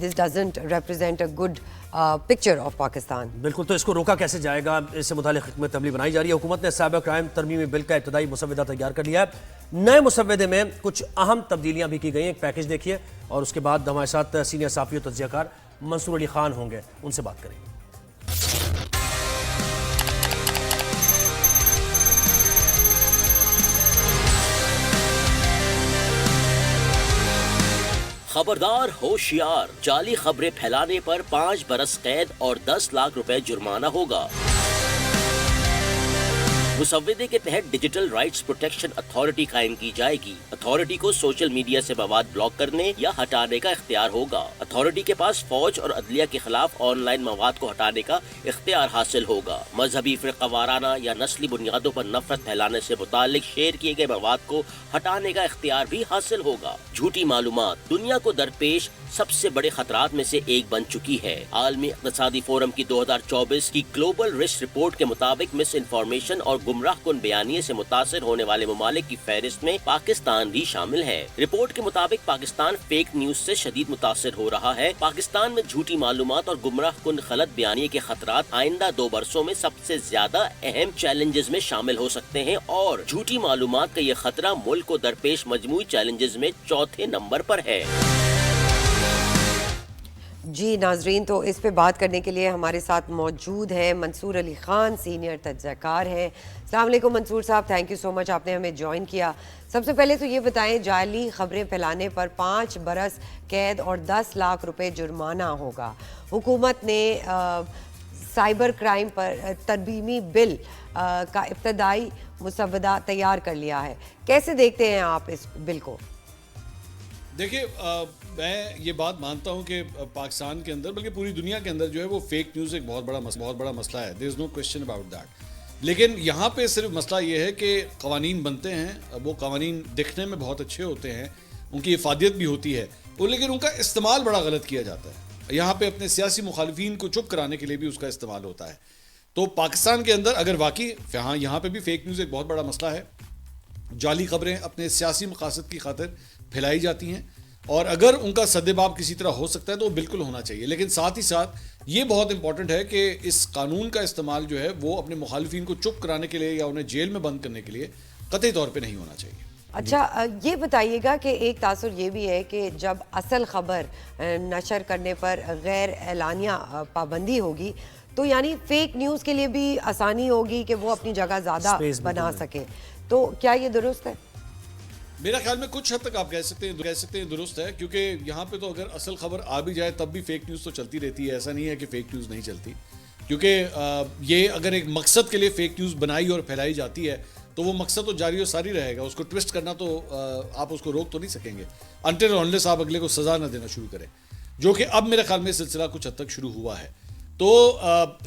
this doesn't represent a good picture of Pakistan. بالکل. تو اس کو روکا کیسے جائے گا؟ اس سے متعلق حکمت عملی بنائی جا رہی ہے. حکومت نے سائبر کرائم ترمیمی بل کا ابتدائی مسودہ تیار کر لیا ہے. نئے مسودے میں کچھ اہم تبدیلیاں بھی کی گئی ہیں. ایک پیکج دیکھیے، اور اس کے بعد ہمارے ساتھ سینئر صحافی و تجزیہ کار منصور علی خان ہوں گے، ان سے بات کریں گے. خبردار، ہوشیار، جعلی خبریں پھیلانے پر 5 برس قید اور 10 لاکھ روپے جرمانہ ہوگا. مسودے کے تحت ڈیجیٹل رائٹس پروٹیکشن اتھارٹی قائم کی جائے گی. اتھارٹی کو سوشل میڈیا سے مواد بلاک کرنے یا ہٹانے کا اختیار ہوگا. اتھارٹی کے پاس فوج اور عدلیہ کے خلاف آن لائن مواد کو ہٹانے کا اختیار حاصل ہوگا. مذہبی، فرقہ وارانہ یا نسلی بنیادوں پر نفرت پھیلانے سے متعلق شیئر کیے گئے مواد کو ہٹانے کا اختیار بھی حاصل ہوگا. جھوٹی معلومات دنیا کو درپیش سب سے بڑے خطرات میں سے ایک بن چکی ہے. عالمی اقتصادی فورم کی 2024 کی گلوبل رسک رپورٹ کے مطابق مس انفارمیشن اور گمراہ کن بیانیے سے متاثر ہونے والے ممالک کی فہرست میں پاکستان بھی شامل ہے. رپورٹ کے مطابق پاکستان فیک نیوز سے شدید متاثر ہو رہا ہے. پاکستان میں جھوٹی معلومات اور گمراہ کن غلط بیانیے کے خطرات آئندہ 2 برسوں میں سب سے زیادہ اہم چیلنجز میں شامل ہو سکتے ہیں، اور جھوٹی معلومات کا یہ خطرہ ملک کو درپیش مجموعی چیلنجز میں 4تھے نمبر پر ہے. جی ناظرین، تو اس پہ بات کرنے کے لیے ہمارے ساتھ موجود ہیں منصور علی خان، سینئر تجزیہ کار ہیں. السلام علیکم منصور صاحب، تھینک یو سو مچ، آپ نے ہمیں جوائن کیا. سب سے پہلے تو یہ بتائیں، جعلی خبریں پھیلانے پر 5 برس قید اور 10 لاکھ روپے جرمانہ ہوگا. حکومت نے سائبر کرائم پر ترمیمی بل کا ابتدائی مسودہ تیار کر لیا ہے. کیسے دیکھتے ہیں آپ اس بل کو؟ دیکھیے میں یہ بات مانتا ہوں کہ پاکستان کے اندر بلکہ پوری دنیا کے اندر جو ہے وہ فیک نیوز ایک بہت بڑا مسئلہ ہے. دیر از نو کوشچن اباؤٹ دیٹ. لیکن یہاں پہ صرف مسئلہ یہ ہے کہ قوانین بنتے ہیں, وہ قوانین دیکھنے میں بہت اچھے ہوتے ہیں, ان کی افادیت بھی ہوتی ہے, لیکن ان کا استعمال بڑا غلط کیا جاتا ہے. یہاں پہ اپنے سیاسی مخالفین کو چپ کرانے کے لیے بھی اس کا استعمال ہوتا ہے. تو پاکستان کے اندر اگر واقعی یہاں پہ بھی فیک نیوز ایک بہت بڑا مسئلہ ہے, جعلی خبریں اپنے سیاسی مقاصد کی خاطر پھیلائی جاتی ہیں, اور اگر ان کا سدباب کسی طرح ہو سکتا ہے تو وہ بالکل ہونا چاہیے. لیکن ساتھ ہی ساتھ یہ بہت امپورٹنٹ ہے کہ اس قانون کا استعمال جو ہے وہ اپنے مخالفین کو چپ کرانے کے لیے یا انہیں جیل میں بند کرنے کے لیے قطعی طور پہ نہیں ہونا چاہیے. اچھا یہ بتائیے گا کہ ایک تاثر یہ بھی ہے کہ جب اصل خبر نشر کرنے پر غیر اعلانیہ پابندی ہوگی تو یعنی فیک نیوز کے لیے بھی آسانی ہوگی کہ وہ اپنی جگہ زیادہ بنا سکیں. تو کیا یہ درست ہے؟ میرا خیال میں کچھ حد تک آپ کہہ سکتے ہیں درست ہے, کیونکہ یہاں پہ تو اگر اصل خبر آ بھی جائے تب بھی فیک نیوز تو چلتی رہتی ہے. ایسا نہیں ہے کہ فیک نیوز نہیں چلتی, کیونکہ یہ اگر ایک مقصد کے لیے فیک نیوز بنائی اور پھیلائی جاتی ہے تو وہ مقصد تو جاری و ساری رہے گا. اس کو ٹوسٹ کرنا تو آپ اس کو روک تو نہیں سکیں گے انٹل اور انلیس آپ اگلے کو سزا نہ دینا شروع کریں, جو کہ اب میرے خیال میں سلسلہ کچھ حد تک شروع ہوا ہے. تو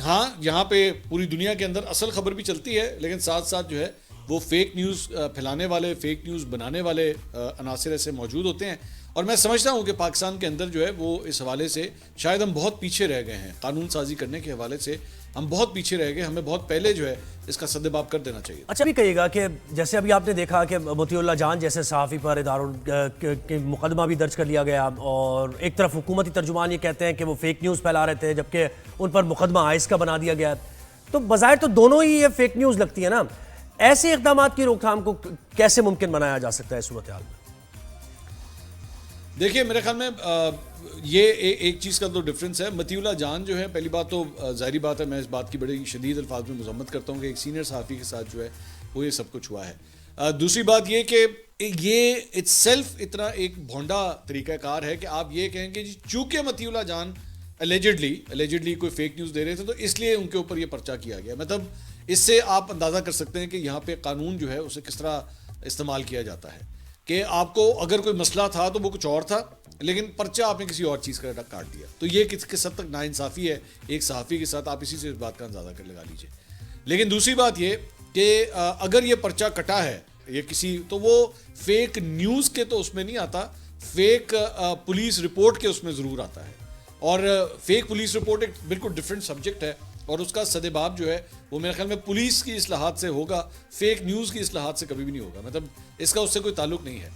ہاں یہاں پہ پوری دنیا کے اندر اصل خبر بھی چلتی ہے, لیکن ساتھ ساتھ جو ہے وہ فیک نیوز پھیلانے والے, فیک نیوز بنانے والے عناصر ایسے موجود ہوتے ہیں. اور میں سمجھتا ہوں کہ پاکستان کے اندر جو ہے وہ اس حوالے سے شاید ہم بہت پیچھے رہ گئے ہیں. قانون سازی کرنے کے حوالے سے ہم بہت پیچھے رہ گئے, ہمیں بہت پہلے جو ہے اس کا سدباب کر دینا چاہیے. اچھا بھی کہیے گا کہ جیسے ابھی آپ نے دیکھا کہ مطیع اللہ جان جیسے صحافی پر اداروں کے مقدمہ بھی درج کر لیا گیا, اور ایک طرف حکومتی ترجمان یہ کہتے ہیں کہ وہ فیک نیوز پھیلا رہے تھے جبکہ ان پر مقدمہ آئس کا بنا دیا گیا. تو بظاہر تو دونوں ہی یہ فیک نیوز لگتی ہے نا. ایسے اقدامات کی روک تھام کو کیسے ممکن بنایا جا سکتا ہے صورتحال میں؟ دیکھیے میرے خیال میں یہ ایک چیز کا تو ڈفرینس ہے. مطیع اللہ جان جو ہے, پہلی بات تو ظاہری بات ہے, میں اس بات کی بڑی شدید الفاظ میں مذمت کرتا ہوں کہ ایک سینئر صحافی کے ساتھ جو ہے وہ یہ سب کچھ ہوا ہے. دوسری بات یہ کہ یہ اٹس سیلف اتنا ایک بھونڈا طریقہ کار ہے کہ آپ یہ کہیں کہ چونکہ مطیع اللہ جان الیجڈلی کوئی فیک نیوز دے رہے تھے تو اس لیے ان کے اوپر یہ پرچہ کیا گیا. مطلب اس سے آپ اندازہ کر سکتے ہیں کہ یہاں پہ قانون جو ہے اسے کس طرح استعمال کیا جاتا ہے کہ آپ کو اگر کوئی مسئلہ تھا تو وہ کچھ اور تھا, لیکن پرچہ آپ نے کسی اور چیز کا کاٹ دیا. تو یہ کس حد تک ناانصافی ہے ایک صحافی کے ساتھ, آپ اسی سے اس بات کا اندازہ کر لگا لیجئے. لیکن دوسری بات یہ کہ اگر یہ پرچہ کٹا ہے یہ کسی, تو وہ فیک نیوز کے تو اس میں نہیں آتا, فیک پولیس رپورٹ کے اس میں ضرور آتا ہے. اور فیک پولیس رپورٹ ایک بالکل ڈفرینٹ سبجیکٹ ہے, اور اس کا سدباب جو ہے وہ میرے خیال میں پولیس کی اصلاحات سے ہوگا, فیک نیوز کی اصلاحات سے کبھی بھی نہیں ہوگا. مطلب اس کا اس سے کوئی تعلق نہیں ہے.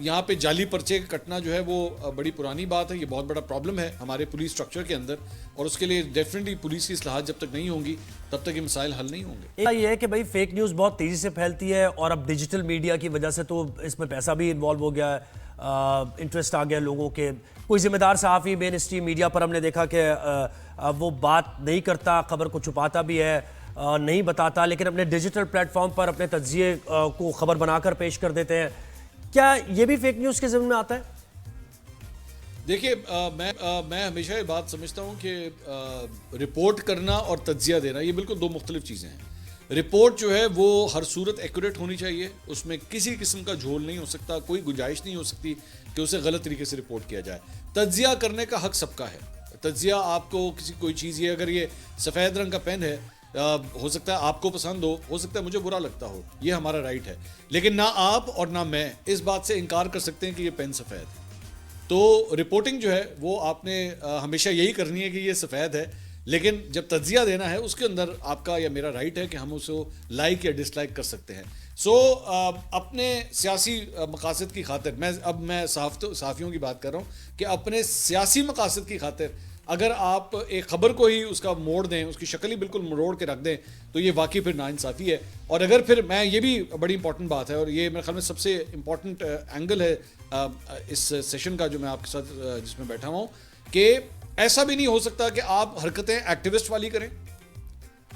یہاں پہ جعلی پرچے کٹنا جو ہے وہ بڑی پرانی بات ہے, یہ بہت بڑا پرابلم ہے ہمارے پولیس اسٹرکچر کے اندر, اور اس کے لیے ڈیفینیٹلی پولیس کی اصلاحات جب تک نہیں ہوں گی تب تک یہ مسائل حل نہیں ہوں گے. یہ ہے کہ بھائی فیک نیوز بہت تیزی سے پھیلتی ہے, اور اب ڈیجیٹل میڈیا کی وجہ سے تو اس میں پیسہ بھی انوالو ہو گیا ہے, انٹرسٹ آ گیا لوگوں کے. کوئی ذمہ دار صحافی مین اسٹریم میڈیا پر ہم نے دیکھا کہ وہ بات نہیں کرتا, خبر کو چھپاتا بھی ہے, نہیں بتاتا, لیکن اپنے ڈیجیٹل پلیٹ فارم پر اپنے تجزیے کو خبر بنا کر پیش کر دیتے ہیں. کیا یہ بھی فیک نیوز کے ضمن میں آتا ہے؟ دیکھیے میں ہمیشہ یہ بات سمجھتا ہوں کہ رپورٹ کرنا اور تجزیہ دینا یہ بالکل دو مختلف چیزیں ہیں. رپورٹ جو ہے وہ ہر صورت ایکوریٹ ہونی چاہیے, اس میں کسی قسم کا جھول نہیں ہو سکتا, کوئی گنجائش نہیں ہو سکتی کہ اسے غلط طریقے سے رپورٹ کیا جائے. تجزیہ کرنے کا حق سب کا ہے. تجزیہ آپ کو کوئی چیز, یہ اگر یہ سفید رنگ کا پین ہے, ہو سکتا ہے آپ کو پسند ہو سکتا ہے مجھے برا لگتا ہو, یہ ہمارا رائٹ ہے. لیکن نہ آپ اور نہ میں اس بات سے انکار کر سکتے ہیں کہ یہ پین سفید ہے. تو رپورٹنگ جو ہے وہ آپ نے ہمیشہ یہی کرنی ہے کہ یہ سفید ہے, لیکن جب تجزیہ دینا ہے اس کے اندر آپ کا یا میرا رائٹ ہے کہ ہم اسے لائک یا ڈس لائک کر سکتے ہیں. اپنے سیاسی مقاصد کی خاطر, میں صحافیوں کی بات کر رہا ہوں کہ اپنے سیاسی مقاصد کی خاطر اگر آپ ایک خبر کو ہی اس کا موڑ دیں, اس کی شکل ہی بالکل مروڑ کے رکھ دیں, تو یہ واقعی پھر ناانصافی ہے. اور اگر پھر میں یہ بھی بڑی امپورٹنٹ بات ہے, اور یہ میرے خیال میں سب سے امپورٹنٹ اینگل ہے اس سیشن کا جو میں آپ کے ساتھ جس میں بیٹھا ہوں, کہ ایسا بھی نہیں ہو سکتا کہ آپ حرکتیں ایکٹیوسٹ والی کریں,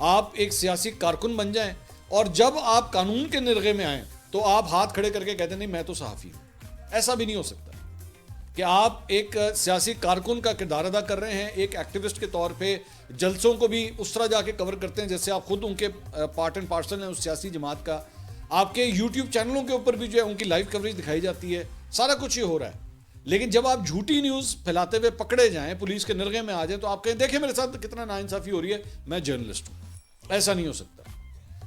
آپ ایک سیاسی کارکن بن جائیں, اور جب آپ قانون کے نرغے میں آئیں تو آپ ہاتھ کھڑے کر کے کہتے ہیں نہیں میں تو صحافی ہوں. ایسا بھی نہیں ہو سکتا کہ آپ ایک سیاسی کارکن کا کردار ادا کر رہے ہیں, ایک ایکٹیوسٹ کے طور پہ جلسوں کو بھی اس طرح جا کے کور کرتے ہیں جیسے آپ خود ان کے پارٹ اینڈ پارسل ہیں اس سیاسی جماعت کا. آپ کے یوٹیوب چینلوں کے اوپر بھی جو ہے ان کی لائیو کوریج دکھائی جاتی ہے, سارا کچھ یہ ہو رہا ہے. لیکن جب آپ جھوٹی نیوز پھیلاتے ہوئے پکڑے جائیں, پولیس کے نرغے میں آ جائیں, تو آپ کہیں دیکھیں میرے ساتھ کتنا ناانصافی ہو رہی ہے, میں جرنلسٹ ہوں. ایسا نہیں ہو سکتا.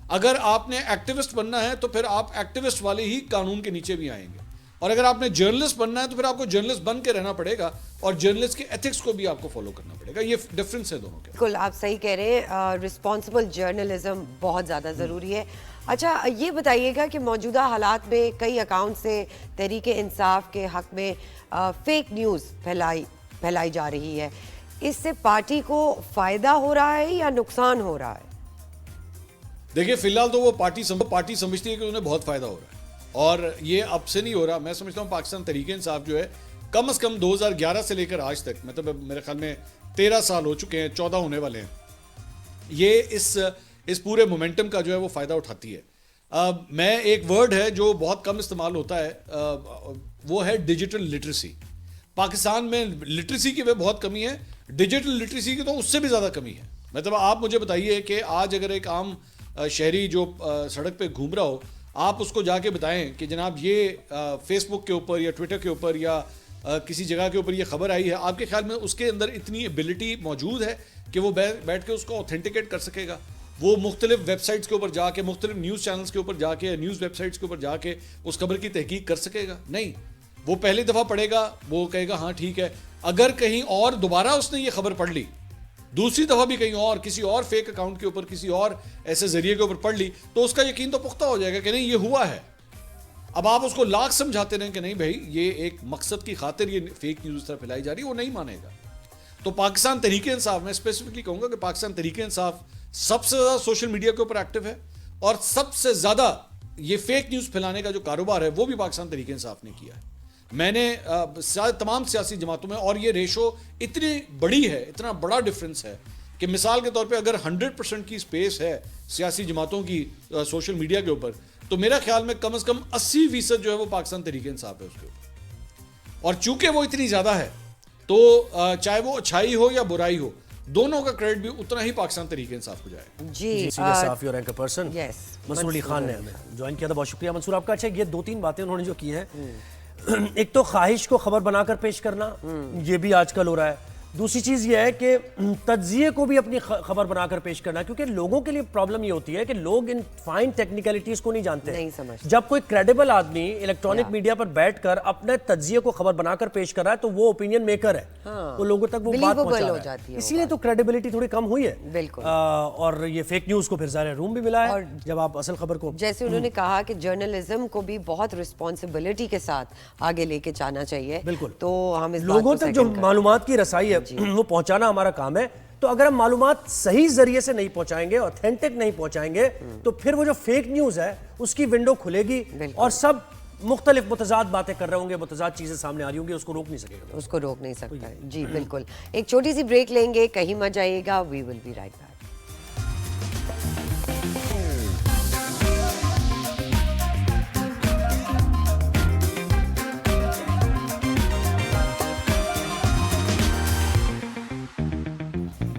اگر آپ نے ایکٹیوسٹ بننا ہے تو پھر آپ ایکٹیوسٹ والے ہی قانون کے نیچے بھی آئیں گے, اور اگر آپ نے جرنلسٹ بننا ہے تو پھر آپ کو جرنلسٹ بن کے رہنا پڑے گا, اور جرنلسٹ کے ایتھکس کو بھی آپ کو فالو کرنا پڑے گا. یہ ڈفرینس ہے دونوں کے. بالکل آپ صحیح کہہ رہے ہیں, رسپانسبل جرنلزم بہت زیادہ ضروری ہے. اچھا یہ بتائیے گا کہ موجودہ حالات میں کئی اکاؤنٹ سے تحریک انصاف کے حق میں فیک نیوز پھیلائی جا رہی ہے, اس سے پارٹی کو فائدہ ہو رہا ہے یا نقصان ہو رہا ہے؟ دیکھیے فی الحال تو وہ پارٹی سمجھتی ہے کہ انہیں بہت فائدہ ہو رہا ہے, اور یہ اب سے نہیں ہو رہا. میں سمجھتا ہوں پاکستان تحریک انصاف جو ہے کم از کم 2011 سے لے کر آج تک, مطلب میرے خیال میں 13 سال ہو چکے ہیں, 14 ہونے والے ہیں, یہ اس پورے مومنٹم کا جو ہے وہ فائدہ اٹھاتی ہے. میں ایک ورڈ ہے جو بہت کم استعمال ہوتا ہے, وہ ہے ڈیجیٹل لٹریسی. پاکستان میں لٹریسی کی بہت کمی ہے, ڈیجیٹل لٹریسی کی تو اس سے بھی زیادہ کمی ہے. مطلب آپ مجھے بتائیے کہ آج اگر ایک عام شہری جو سڑک پہ گھوم رہا ہو, آپ اس کو جا کے بتائیں کہ جناب یہ فیس بک کے اوپر یا ٹویٹر کے اوپر یا کسی جگہ کے اوپر یہ خبر آئی ہے, آپ کے خیال میں اس کے اندر اتنی ایبلٹی موجود ہے کہ وہ بیٹھ کے اس کو اوتھینٹیکیٹ کر سکے گا؟ وہ مختلف ویب سائٹس کے اوپر جا کے, مختلف نیوز چینلز کے اوپر جا کے, نیوز ویب سائٹس کے اوپر جا کے اس خبر کی تحقیق کر سکے گا؟ نہیں. وہ پہلی دفعہ پڑھے گا, وہ کہے گا ہاں ٹھیک ہے. اگر کہیں اور دوبارہ اس نے یہ خبر پڑھ لی, دوسری دفعہ بھی کہیں اور کسی اور فیک اکاؤنٹ کے اوپر, کسی اور ایسے ذریعے کے اوپر پڑھ لی, تو اس کا یقین تو پختہ ہو جائے گا کہ نہیں یہ ہوا ہے. اب آپ اس کو لاکھ سمجھاتے رہیں کہ نہیں بھائی یہ ایک مقصد کی خاطر یہ فیک نیوز اس طرح پھیلائی جا رہی ہے, وہ نہیں مانے گا. تو پاکستان تحریک انصاف, میں اسپیسیفکلی کہوں گا کہ پاکستان تحریک انصاف سب سے زیادہ سوشل میڈیا کے اوپر ایکٹیو ہے, اور سب سے زیادہ یہ فیک نیوز پھیلانے کا جو کاروبار ہے وہ بھی پاکستان تحریک انصاف نے کیا ہے. میں نے تمام سیاسی جماعتوں میں, اور یہ ریشو اتنی بڑی ہے, اتنا بڑا ڈفرینس ہے کہ مثال کے طور پہ اگر 100% کی سپیس ہے سیاسی جماعتوں کی سوشل میڈیا کے اوپر, تو میرا خیال میں کم از کم 80% جو ہے وہ پاکستان تحریک انصاف ہے اس کے اوپر. اور چونکہ وہ اتنی زیادہ ہے تو چاہے وہ اچھائی ہو یا برائی ہو, دونوں کا کریڈٹ بھی اتنا ہی پاکستان تحریک انصاف کو جائے. جی صحافی اور اینکر پرسن منصور علی خان نے ہمیں جوائن کیا تھا, بہت شکریہ منصور آپ کا. اچھا یہ 2-3 باتیں انہوں نے جو کی ہیں, ایک تو خواہش کو خبر بنا کر پیش کرنا, یہ بھی آج کل ہو رہا ہے. دوسری چیز یہ ہے کہ تجزیے کو بھی اپنی خبر بنا کر پیش کرنا, کیونکہ لوگوں کے لیے پرابلم یہ ہوتی ہے کہ لوگ ان فائن ٹیکنیکلٹیز کو نہیں جانتے. جب کوئی کریڈیبل آدمی الیکٹرانک میڈیا پر بیٹھ کر اپنے تجزیے کو خبر بنا کر پیش کر رہا ہے تو وہ اوپینین میکر ہے, وہ لوگوں تک وہ بات پہنچا رہا ہے, اسی لیے تو کریڈیبلٹی تھوڑی کم ہوئی ہے. بالکل. اور یہ فیک نیوز کو پھر ظاہر روم بھی ملا ہے جب آپ اصل خبر کو, جیسے انہوں نے کہا کہ جرنلزم کو بھی بہت رسپانسبلٹی کے ساتھ آگے لے کے جانا چاہیے. بالکل. تو ہم اس لوگوں تک جو معلومات کی رسائی ہے وہ پہنچانا ہمارا کام ہے. تو اگر ہم معلومات صحیح ذریعے سے نہیں پہنچائیں گے, اوتھینٹک نہیں پہنچائیں گے, تو پھر وہ جو فیک نیوز ہے اس کی ونڈو کھلے گی اور سب مختلف متضاد باتیں کر رہے ہوں گے, متضاد چیزیں سامنے آ رہی ہوں گی, اس کو روک نہیں سکے گا. اس کو روک نہیں سکتا ہے. جی بالکل. ایک چھوٹی سی بریک لیں گے, کہیں مت جائیے گا, we will be right back.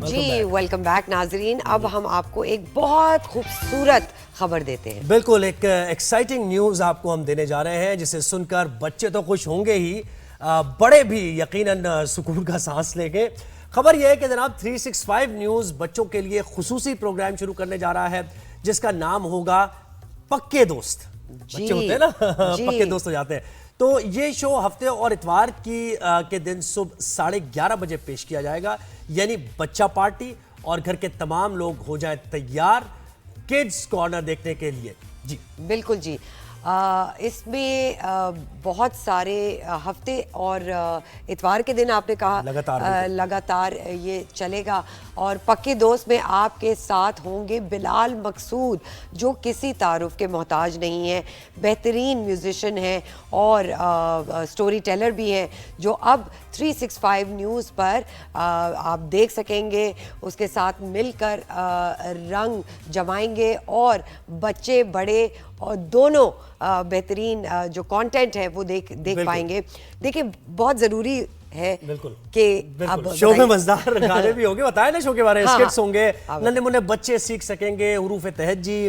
جی ویلکم بیک ناظرین. اب ہم آپ کو ایک بہت خوبصورت خبر دیتے ہیں. بالکل ایک ایکسائٹنگ نیوز آپ کو ہم دینے جا رہے ہیں, جسے سن کر بچے تو خوش ہوں گے ہی, بڑے بھی یقیناً سکون کا سانس لیں گے. خبر یہ ہے کہ جناب 365 نیوز بچوں کے لیے خصوصی پروگرام شروع کرنے جا رہا ہے جس کا نام ہوگا پکے دوست. بچے ہوتے ہیں نا, پکے دوست ہو جاتے ہیں. تو یہ شو ہفتے اور اتوار کے دن صبح 11:30 بجے پیش کیا جائے گا, یعنی بچہ پارٹی اور گھر کے تمام لوگ ہو جائیں تیار کڈز کارنر دیکھنے کے لیے. جی بالکل. جی اس میں بہت سارے ہفتے اور اتوار کے دن آپ نے کہا لگاتار یہ چلے گا, اور پکے دوست میں آپ کے ساتھ ہوں گے بلال مقصود, جو کسی تعارف کے محتاج نہیں ہے, بہترین میوزیشین ہیں اور سٹوری ٹیلر بھی ہیں, جو اب 365 نیوز پر آپ دیکھ سکیں گے. اس کے ساتھ مل کر رنگ جمائیں گے اور بچے بڑے اور دونوں بہترین جو کانٹینٹ ہے وہ دیکھ پائیں گے. دیکھیں بہت ضروری ہے کہ اب شو میں مزدار گانے بھی ہوں گے, بتائیں نا شو کے بارے میں, اسکٹس ہوں گے, ننے منے بچے سیکھ سکیں گے حروف تہجی,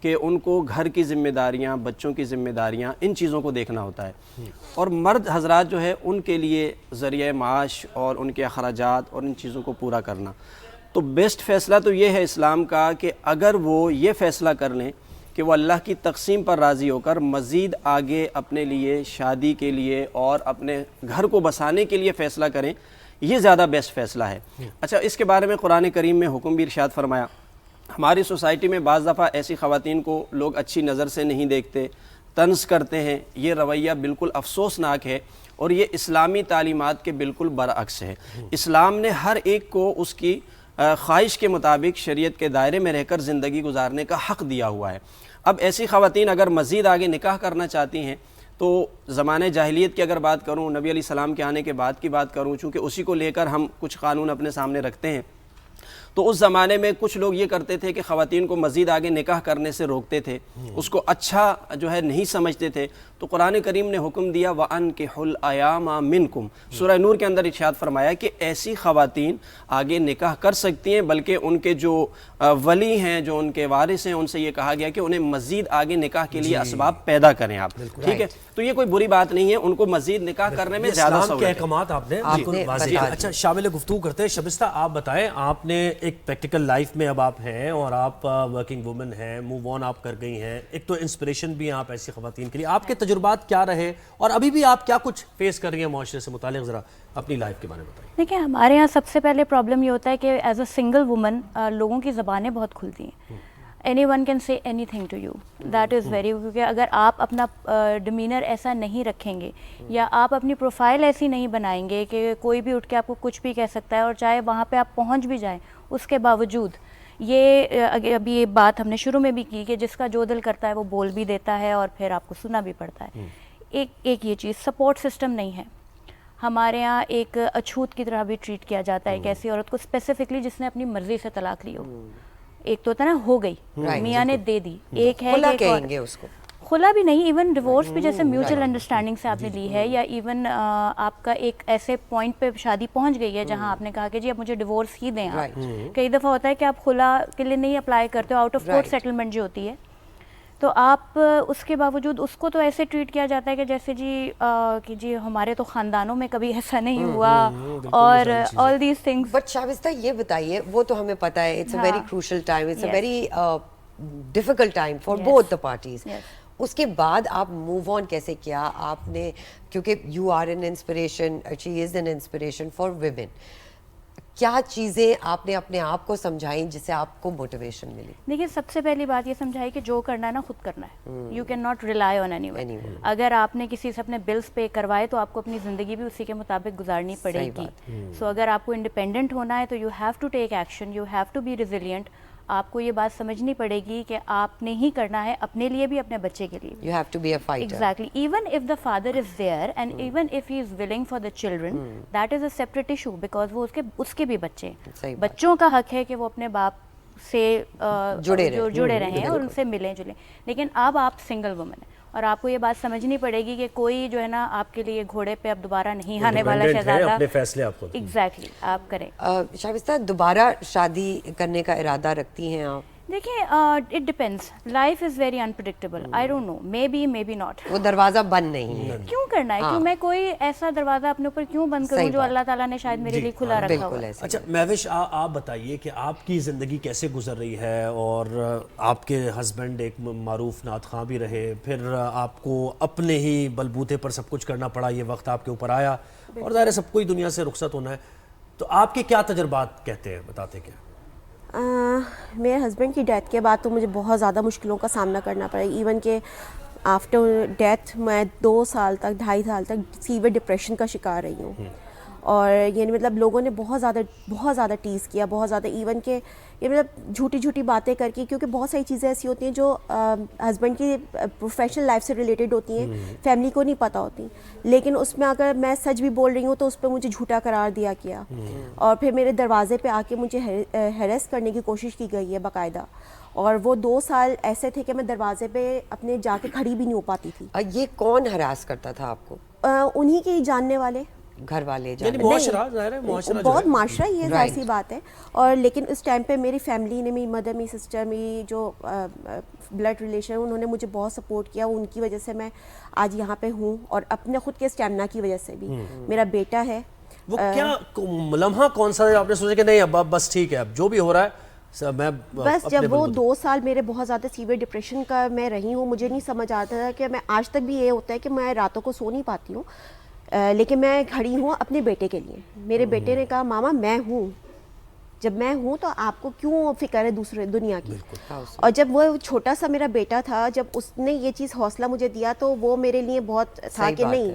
کہ ان کو گھر کی ذمہ داریاں، بچوں کی ذمہ داریاں، ان چیزوں کو دیکھنا ہوتا ہے، اور مرد حضرات جو ہے ان کے لیے ذریعہ معاش اور ان کے اخراجات اور ان چیزوں کو پورا کرنا. تو بیسٹ فیصلہ تو یہ ہے اسلام کا کہ اگر وہ یہ فیصلہ کر لیں کہ وہ اللہ کی تقسیم پر راضی ہو کر مزید آگے اپنے لیے شادی کے لیے اور اپنے گھر کو بسانے کے لیے فیصلہ کریں، یہ زیادہ بیسٹ فیصلہ ہے. اچھا، اس کے بارے میں قرآن کریم میں حکم بھی ارشاد فرمایا. ہماری سوسائٹی میں بعض دفعہ ایسی خواتین کو لوگ اچھی نظر سے نہیں دیکھتے، طنز کرتے ہیں. یہ رویہ بالکل افسوسناک ہے اور یہ اسلامی تعلیمات کے بالکل برعکس ہے. اسلام نے ہر ایک کو اس کی خواہش کے مطابق شریعت کے دائرے میں رہ کر زندگی گزارنے کا حق دیا ہوا ہے. اب ایسی خواتین اگر مزید آگے نکاح کرنا چاہتی ہیں تو زمانہ جاہلیت کی اگر بات کروں، نبی علیہ السلام کے آنے کے بعد کی بات کروں، چونکہ اسی کو لے کر ہم کچھ قانون اپنے سامنے رکھتے ہیں، تو اس زمانے میں کچھ لوگ یہ کرتے تھے کہ خواتین کو مزید آگے نکاح کرنے سے روکتے تھے، اس کو اچھا جو ہے نہیں سمجھتے تھے. تو قرآن کریم نے حکم دیا وَأَنكِحُوا الْأَيَامَ مِنكُمْ. سورہ نور کے اندر ارشاد فرمایا کہ ایسی خواتین آگے نکاح کر سکتی ہیں، بلکہ ان کے جو ولی ہیں، جو ان کے وارث ہیں، ان سے یہ کہا گیا کہ انہیں مزید آگے نکاح کے لیے اسباب پیدا کریں آپ. ٹھیک ہے، تو یہ کوئی بری بات نہیں ہے، ان کو مزید نکاح کرنے میں زیادہ اسلام کے احکامات آپ نے بالکل واضح. اچھا، شامل گفتگو کرتے ہیں. شبستہ، آپ بتائیں، آپ نے ایک پریکٹیکل لائف میں اب آپ ہیں اور آپ ورکنگ وومن ہیں، موو آن آپ کر گئی ہیں، ایک تو انسپریشن بھی ہیں آپ ایسی خواتین کے لیے. آپ کے تجربات کیا رہے اور ابھی بھی آپ کیا کچھ فیس کر رہی ہیں معاشرے سے متعلق؟ ذرا اپنی لائف کے بارے میں بتائیں. دیکھیں، ہمارے یہاں سب سے پہلے پرابلم یہ ہوتا ہے کہ ایز اے سنگل وومن لوگوں کی زبانیں بہت کھلتی ہیں. Anyone can say anything to you, that is very, کیونکہ اگر آپ اپنا ڈیمینر ایسا نہیں رکھیں گے یا آپ اپنی پروفائل ایسی نہیں بنائیں گے کہ کوئی بھی اٹھ کے آپ کو کچھ بھی کہہ سکتا ہے، اور چاہے وہاں پہ آپ پہنچ بھی جائیں اس کے باوجود، یہ ابھی یہ بات ہم نے شروع میں بھی کی کہ جس کا جو دل کرتا ہے وہ بول بھی دیتا ہے اور پھر آپ کو سنا بھی پڑتا ہے. ایک یہ چیز، سپورٹ سسٹم نہیں ہے ہمارے ہاں. ایک اچھوت کی طرح بھی ٹریٹ کیا جاتا ہے ایک ایسی عورت کو، اسپیسیفکلی جس نے اپنی مرضی سے طلاق لی ہو. ایک تو ہوتا ہے نا، ہو گئی، میاں نے دے دی. ایک ہے خلا کہیں گے اس کو، خلا بھی نہیں، ایون ڈیورس بھی جیسے میوچل انڈرسٹینڈنگ سے آپ نے لی ہے، یا ایون آپ کا ایک ایسے پوائنٹ پہ شادی پہنچ گئی ہے جہاں آپ نے کہا کہ جی اب مجھے ڈیورس ہی دیں آپ. کئی دفعہ ہوتا ہے کہ آپ خلا کے لیے نہیں اپلائی کرتے ہو، آؤٹ آف کورٹ سیٹلمنٹ جو ہوتی ہے، تو آپ اس کے باوجود اس کو تو ایسے ٹریٹ کیا جاتا ہے کہ جیسے جی کہ جی ہمارے تو خاندانوں میں کبھی ایسا نہیں ہوا اور all these things. But Shaista یہ بتائیے، وہ تو ہمیں پتہ ہے it's a very crucial time, it's a very difficult time for both the parties. اس کے بعد آپ موو آن کیسے کیا آپ نے؟ کیونکہ you are an inspiration, she is an inspiration for women. کیا چیزیں آپ نے اپنے آپ کو سمجھائیں جس سے آپ کو موٹیویشن ملی؟ دیکھیے، سب سے پہلی بات یہ سمجھائی کہ جو کرنا ہے نا خود کرنا ہے. You can not rely on any one. اگر آپ نے کسی سے اپنے بلز پے کروائے تو آپ کو اپنی زندگی بھی اسی کے مطابق گزارنی پڑے گی. سو اگر آپ کو انڈیپینڈنٹ ہونا ہے تو you have to take action, you have to be resilient. آپ کو یہ بات سمجھنی پڑے گی کہ آپ نے ہی کرنا ہے، اپنے لیے بھی، اپنے بچے کے لیے بھی. You have to be a fighter. Exactly. Even if the father is there and even if he is willing for the children, that is a separate issue because وہ اس کے بھی بچے ہیں. بچوں کا حق ہے کہ وہ اپنے باپ سے جڑے رہیں اور ان سے ملیں جلیں. لیکن اب آپ سنگل وومن ہیں اور آپ کو یہ بات سمجھنی پڑے گی کہ کوئی جو ہے نا آپ کے لیے گھوڑے پہ اب دوبارہ نہیں آنے والا شہزادہ. اپنے فیصلے آپ خود. ایگزیکٹلی آپ کریں. شائستہ، دوبارہ شادی کرنے کا ارادہ رکھتی ہیں آپ؟ دیکھیں، it depends. Life is very unpredictable. I don't know, maybe not. وہ دروازہ بند نہیں ہے. کیوں کرنا ہے؟ کیوں میں کوئی ایسا دروازہ اپنے اوپر کیوں بند کروں جو اللہ تعالیٰ نے شاید میرے لیے کھلا رکھا ہو. اچھا مہوش، آپ بتائیے کہ آپ کی زندگی کیسے گزر رہی ہے، اور آپ کے ہسبینڈ ایک معروف نعت خواں بھی رہے، پھر آپ کو اپنے ہی بلبوتے پر سب کچھ کرنا پڑا، یہ وقت آپ کے اوپر آیا اور ظاہر ہے سب کو ہی دنیا سے رخصت ہونا ہے. تو آپ کے کیا تجربات کہتے ہیں، بتاتے کیا؟ میرے ہسبینڈ کی ڈیتھ کے بعد تو مجھے بہت زیادہ مشکلوں کا سامنا کرنا پڑا. ایون کہ آفٹر ڈیتھ میں 2 سال تک 2.5 سال تک سیویئر ڈپریشن کا شکار رہی ہوں. اور یعنی مطلب لوگوں نے بہت زیادہ ٹیز کیا، بہت زیادہ. ایون کہ یہ مطلب جھوٹی باتیں کر کے، کیونکہ بہت ساری چیزیں ایسی ہوتی ہیں جو ہسبینڈ کی پروفیشنل لائف سے ریلیٹڈ ہوتی ہیں، فیملی کو نہیں پتہ ہوتی، لیکن اس میں اگر میں سچ بھی بول رہی ہوں تو اس پہ مجھے جھوٹا قرار دیا گیا. اور پھر میرے دروازے پہ آ کے مجھے ہیریس کرنے کی کوشش کی گئی ہے باقاعدہ. اور وہ 2 سال ایسے تھے کہ میں دروازے پہ اپنے جا کے کھڑی بھی نہیں ہو پاتی تھی. یہ کون ہراس کرتا تھا آپ کو؟ انہی کے جاننے والے. گھر والے یعنی معاشرہ ظاہر ہے معاشرہ بہت معاشرہ ہی ہے، ظاہر سی بات ہے. اور لیکن اس ٹائم پہ میری فیملی نے، میری مدر، میری سسٹر، میری جو بلڈ ریلیشن، انہوں نے مجھے بہت سپورٹ کیا. ان کی وجہ سے میں آج یہاں پہ ہوں، اور اپنے خود کے اسٹیمنا کی وجہ سے بھی. میرا بیٹا ہے. وہ کیا لمحہ کون سا آپ نے سوچا کہ نہیں اب بس ٹھیک ہے اب جو بھی ہو رہا ہے میں بس جب وہ 2 سال میرے بہت زیادہ سیویئر ڈپریشن کا میں رہی ہوں، مجھے نہیں سمجھ آتا تھا کہ میں آج تک بھی یہ ہوتا ہے کہ میں راتوں کو سو نہیں پاتی ہوں، لیکن میں کھڑی ہوں اپنے بیٹے کے لیے. میرے بیٹے نے کہا ماما میں ہوں، جب میں ہوں تو آپ کو کیوں فکر ہے دوسرے دنیا کی. اور جب وہ چھوٹا سا میرا بیٹا تھا، جب اس نے یہ چیز حوصلہ مجھے دیا تو وہ میرے لیے بہت تھا کہ نہیں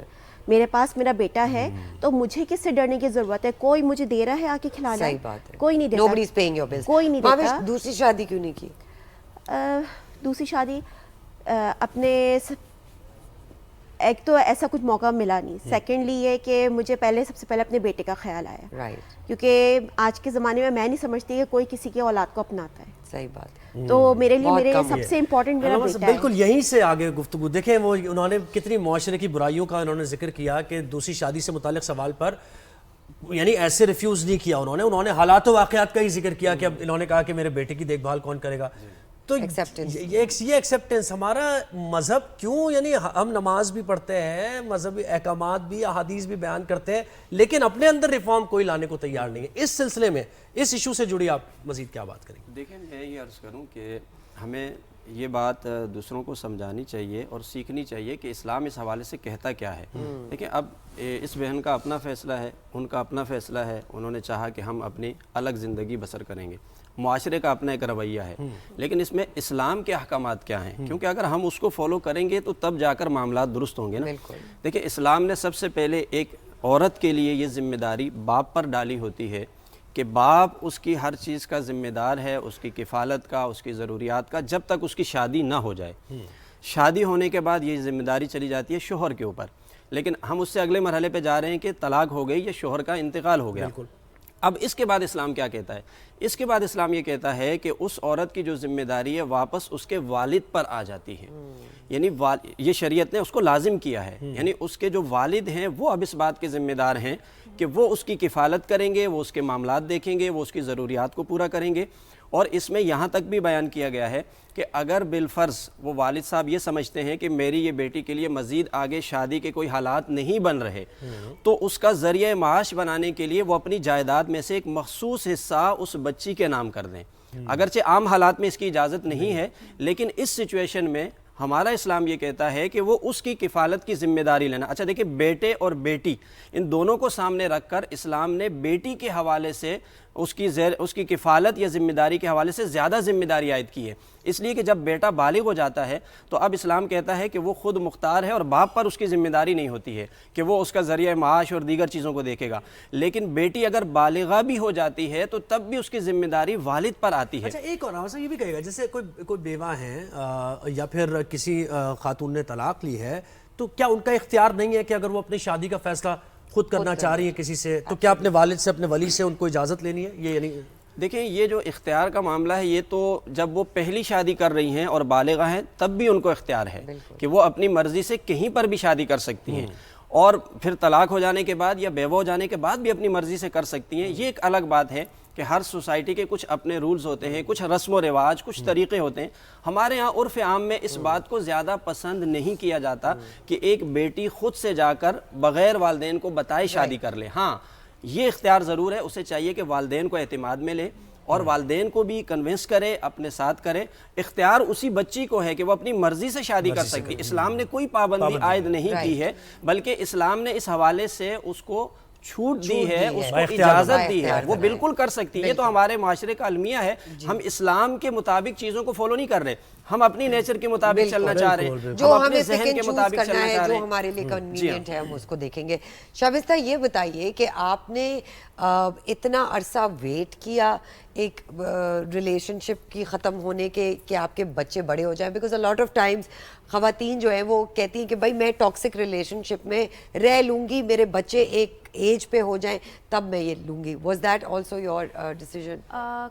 میرے پاس میرا بیٹا ہے تو مجھے کس سے ڈرنے کی ضرورت ہے. کوئی مجھے دے رہا ہے آ کے کھلانا، کوئی نہیں دیتا. Nobody's paying your bills. کوئی نہیں دیتا. دوسری شادی کیوں نہیں کی؟ دوسری شادی اپنے ایک تو ایسا کچھ موقع ملا نہیں. سیکنڈلی یہ کہ مجھے پہلے سب سے پہلے اپنے بیٹے کا خیال آیا، کیونکہ آج کے زمانے میں نہیں سمجھتی کہ کوئی کسی کی اولاد کو اپناتا ہے. صحیح بات. تو میرے لیے میرے سب سے امپورٹنٹ میرا بیٹا ہے. بالکل یہیں سے آگے گفتگو دیکھیں وہ انہوں نے کتنی معاشرے کی برائیوں کا انہوں نے ذکر کیا کہ دوسری شادی سے متعلق سوال پر یعنی ایسے ریفیوز نہیں کیا انہوں نے حالات و واقعات کا ہی ذکر کیا کہ اب انہوں نے کہا کہ میرے بیٹے کی دیکھ بھال کون کرے گا. تو یہ ایکسیپٹنس ہمارا مذہب کیوں، یعنی ہم نماز بھی پڑھتے ہیں، مذہبی احکامات بھی احادیث بھی بیان کرتے ہیں، لیکن اپنے اندر ریفارم کوئی لانے کو تیار نہیں ہے. اس سلسلے میں اس ایشو سے جڑی آپ مزید کیا بات کریں گے؟ دیکھیں میں یہ عرض کروں کہ ہمیں یہ بات دوسروں کو سمجھانی چاہیے اور سیکھنی چاہیے کہ اسلام اس حوالے سے کہتا کیا ہے. دیکھیں اب اس بہن کا اپنا فیصلہ ہے، ان کا اپنا فیصلہ ہے، انہوں نے چاہا کہ ہم اپنی الگ زندگی بسر کریں گے. معاشرے کا اپنا ایک رویہ ہے، لیکن اس میں اسلام کے احکامات کیا ہیں، کیونکہ اگر ہم اس کو فالو کریں گے تو تب جا کر معاملات درست ہوں گے نا. دیکھیں اسلام نے سب سے پہلے ایک عورت کے لیے یہ ذمہ داری باپ پر ڈالی ہوتی ہے کہ باپ اس کی ہر چیز کا ذمہ دار ہے، اس کی کفالت کا، اس کی ضروریات کا، جب تک اس کی شادی نہ ہو جائے. شادی ہونے کے بعد یہ ذمہ داری چلی جاتی ہے شوہر کے اوپر. لیکن ہم اس سے اگلے مرحلے پہ جا رہے ہیں کہ طلاق ہو گئی یا شوہر کا انتقال ہو گیا. اب اس کے بعد اسلام کیا کہتا ہے؟ اس کے بعد اسلام یہ کہتا ہے کہ اس عورت کی جو ذمہ داری ہے واپس اس کے والد پر آ جاتی ہے. یعنی یہ شریعت نے اس کو لازم کیا ہے، یعنی اس کے جو والد ہیں وہ اب اس بات کے ذمہ دار ہیں کہ وہ اس کی کفالت کریں گے، وہ اس کے معاملات دیکھیں گے، وہ اس کی ضروریات کو پورا کریں گے. اور اس میں یہاں تک بھی بیان کیا گیا ہے کہ اگر بالفرض وہ والد صاحب یہ سمجھتے ہیں کہ میری یہ بیٹی کے لیے مزید آگے شادی کے کوئی حالات نہیں بن رہے تو اس کا ذریعہ معاش بنانے کے لیے وہ اپنی جائیداد میں سے ایک مخصوص حصہ اس بچی کے نام کر دیں. اگرچہ عام حالات میں اس کی اجازت نہیں ہے، لیکن اس سچویشن میں ہمارا اسلام یہ کہتا ہے کہ وہ اس کی کفالت کی ذمہ داری لینا. اچھا دیکھیں بیٹے اور بیٹی ان دونوں کو سامنے رکھ کر اسلام نے بیٹی کے حوالے سے اس کی کفالت یا ذمہ داری کے حوالے سے زیادہ ذمہ داری عائد کی ہے. اس لیے کہ جب بیٹا بالغ ہو جاتا ہے تو اب اسلام کہتا ہے کہ وہ خود مختار ہے اور باپ پر اس کی ذمہ داری نہیں ہوتی ہے کہ وہ اس کا ذریعہ معاش اور دیگر چیزوں کو دیکھے گا. لیکن بیٹی اگر بالغہ بھی ہو جاتی ہے تو تب بھی اس کی ذمہ داری والد پر آتی ہے. اچھا ایک اور یہ بھی کہے گا جیسے کوئی بیوہ ہیں یا پھر کسی خاتون نے طلاق لی ہے تو کیا ان کا اختیار نہیں ہے کہ اگر وہ اپنی شادی کا فیصلہ خود کرنا چاہ رہی ہیں کسی سے تو کیا اپنے والد سے اپنے ولی سے ان کو اجازت لینی ہے؟ یہ یعنی دیکھیں یہ جو اختیار کا معاملہ ہے یہ تو جب وہ پہلی شادی کر رہی ہیں اور بالغہ ہیں تب بھی ان کو اختیار ہے کہ وہ اپنی مرضی سے کہیں پر بھی شادی کر سکتی ہیں، اور پھر طلاق ہو جانے کے بعد یا بیوہ ہو جانے کے بعد بھی اپنی مرضی سے کر سکتی ہیں. یہ ایک الگ بات ہے کہ ہر سوسائٹی کے کچھ اپنے رولز ہوتے ہیں، کچھ رسم و رواج، کچھ طریقے ہوتے ہیں. ہمارے ہاں عرف عام میں اس بات کو زیادہ پسند نہیں کیا جاتا کہ ایک بیٹی خود سے جا کر بغیر والدین کو بتائے شادی کر لے. ہاں یہ اختیار ضرور ہے، اسے چاہیے کہ والدین کو اعتماد میں لے اور والدین کو بھی کنونس کرے، اپنے ساتھ کرے. اختیار اسی بچی کو ہے کہ وہ اپنی مرضی سے شادی کر سکتی. اسلام نے کوئی پابندی عائد نہیں کی ہے، بلکہ اسلام نے اس حوالے سے اس کو چھوٹ دی ہے، اس کو اجازت دی ہے، وہ بالکل کر سکتی ہے. یہ تو ہمارے معاشرے کا المیہ ہے. ہم اسلام کے مطابق چیزوں کو فالو نہیں کر رہے، ہم اپنی نیچر کے مطابق چلنا چاہ رہے ہیں، جو ہم ہمیں اپنے ذہن کے مطابق چلنا چاہ رہے ہیں، جو ہمارے لیے کنوینینٹ ہے ہم اس کو دیکھیں گے. شائستہ یہ بتائیے کہ آپ نے اتنا عرصہ ویٹ کیا ایک ریلیشن شپ کی ختم ہونے کے کہ آپ کے بچے بڑے ہو جائیں؟ Because a lot of Times خواتین جو ہیں وہ کہتی ہیں کہ بھائی میں ٹاکسک ریلیشن شپ میں رہ لوں گی، میرے بچے ایک ایج پہ ہو جائیں تب میں یہ لوں گی. Was that also your decision?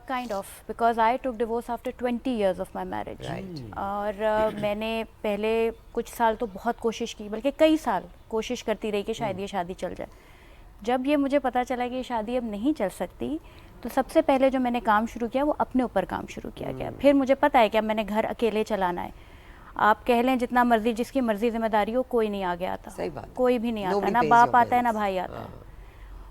Kind of, because I took divorce after 20 years of my marriage. اور میں نے پہلے کچھ سال تو بہت کوشش کی، بلکہ کئی سال کوشش کرتی رہی کہ شاید یہ شادی چل جائے، جب یہ مجھے پتہ چلا کہ یہ شادی اب نہیں چل سکتی تو سب سے پہلے جو میں نے کام شروع کیا وہ اپنے اوپر کام شروع کیا گیا. پھر مجھے پتہ ہے کہ اب میں نے گھر اکیلے چلانا ہے. آپ کہہ لیں جتنا مرضی جس کی مرضی ذمہ داری ہو, کوئی نہیں آگے آتا, کوئی بھی نہیں آتا, نہ باپ آتا ہے نہ بھائی آتا ہے.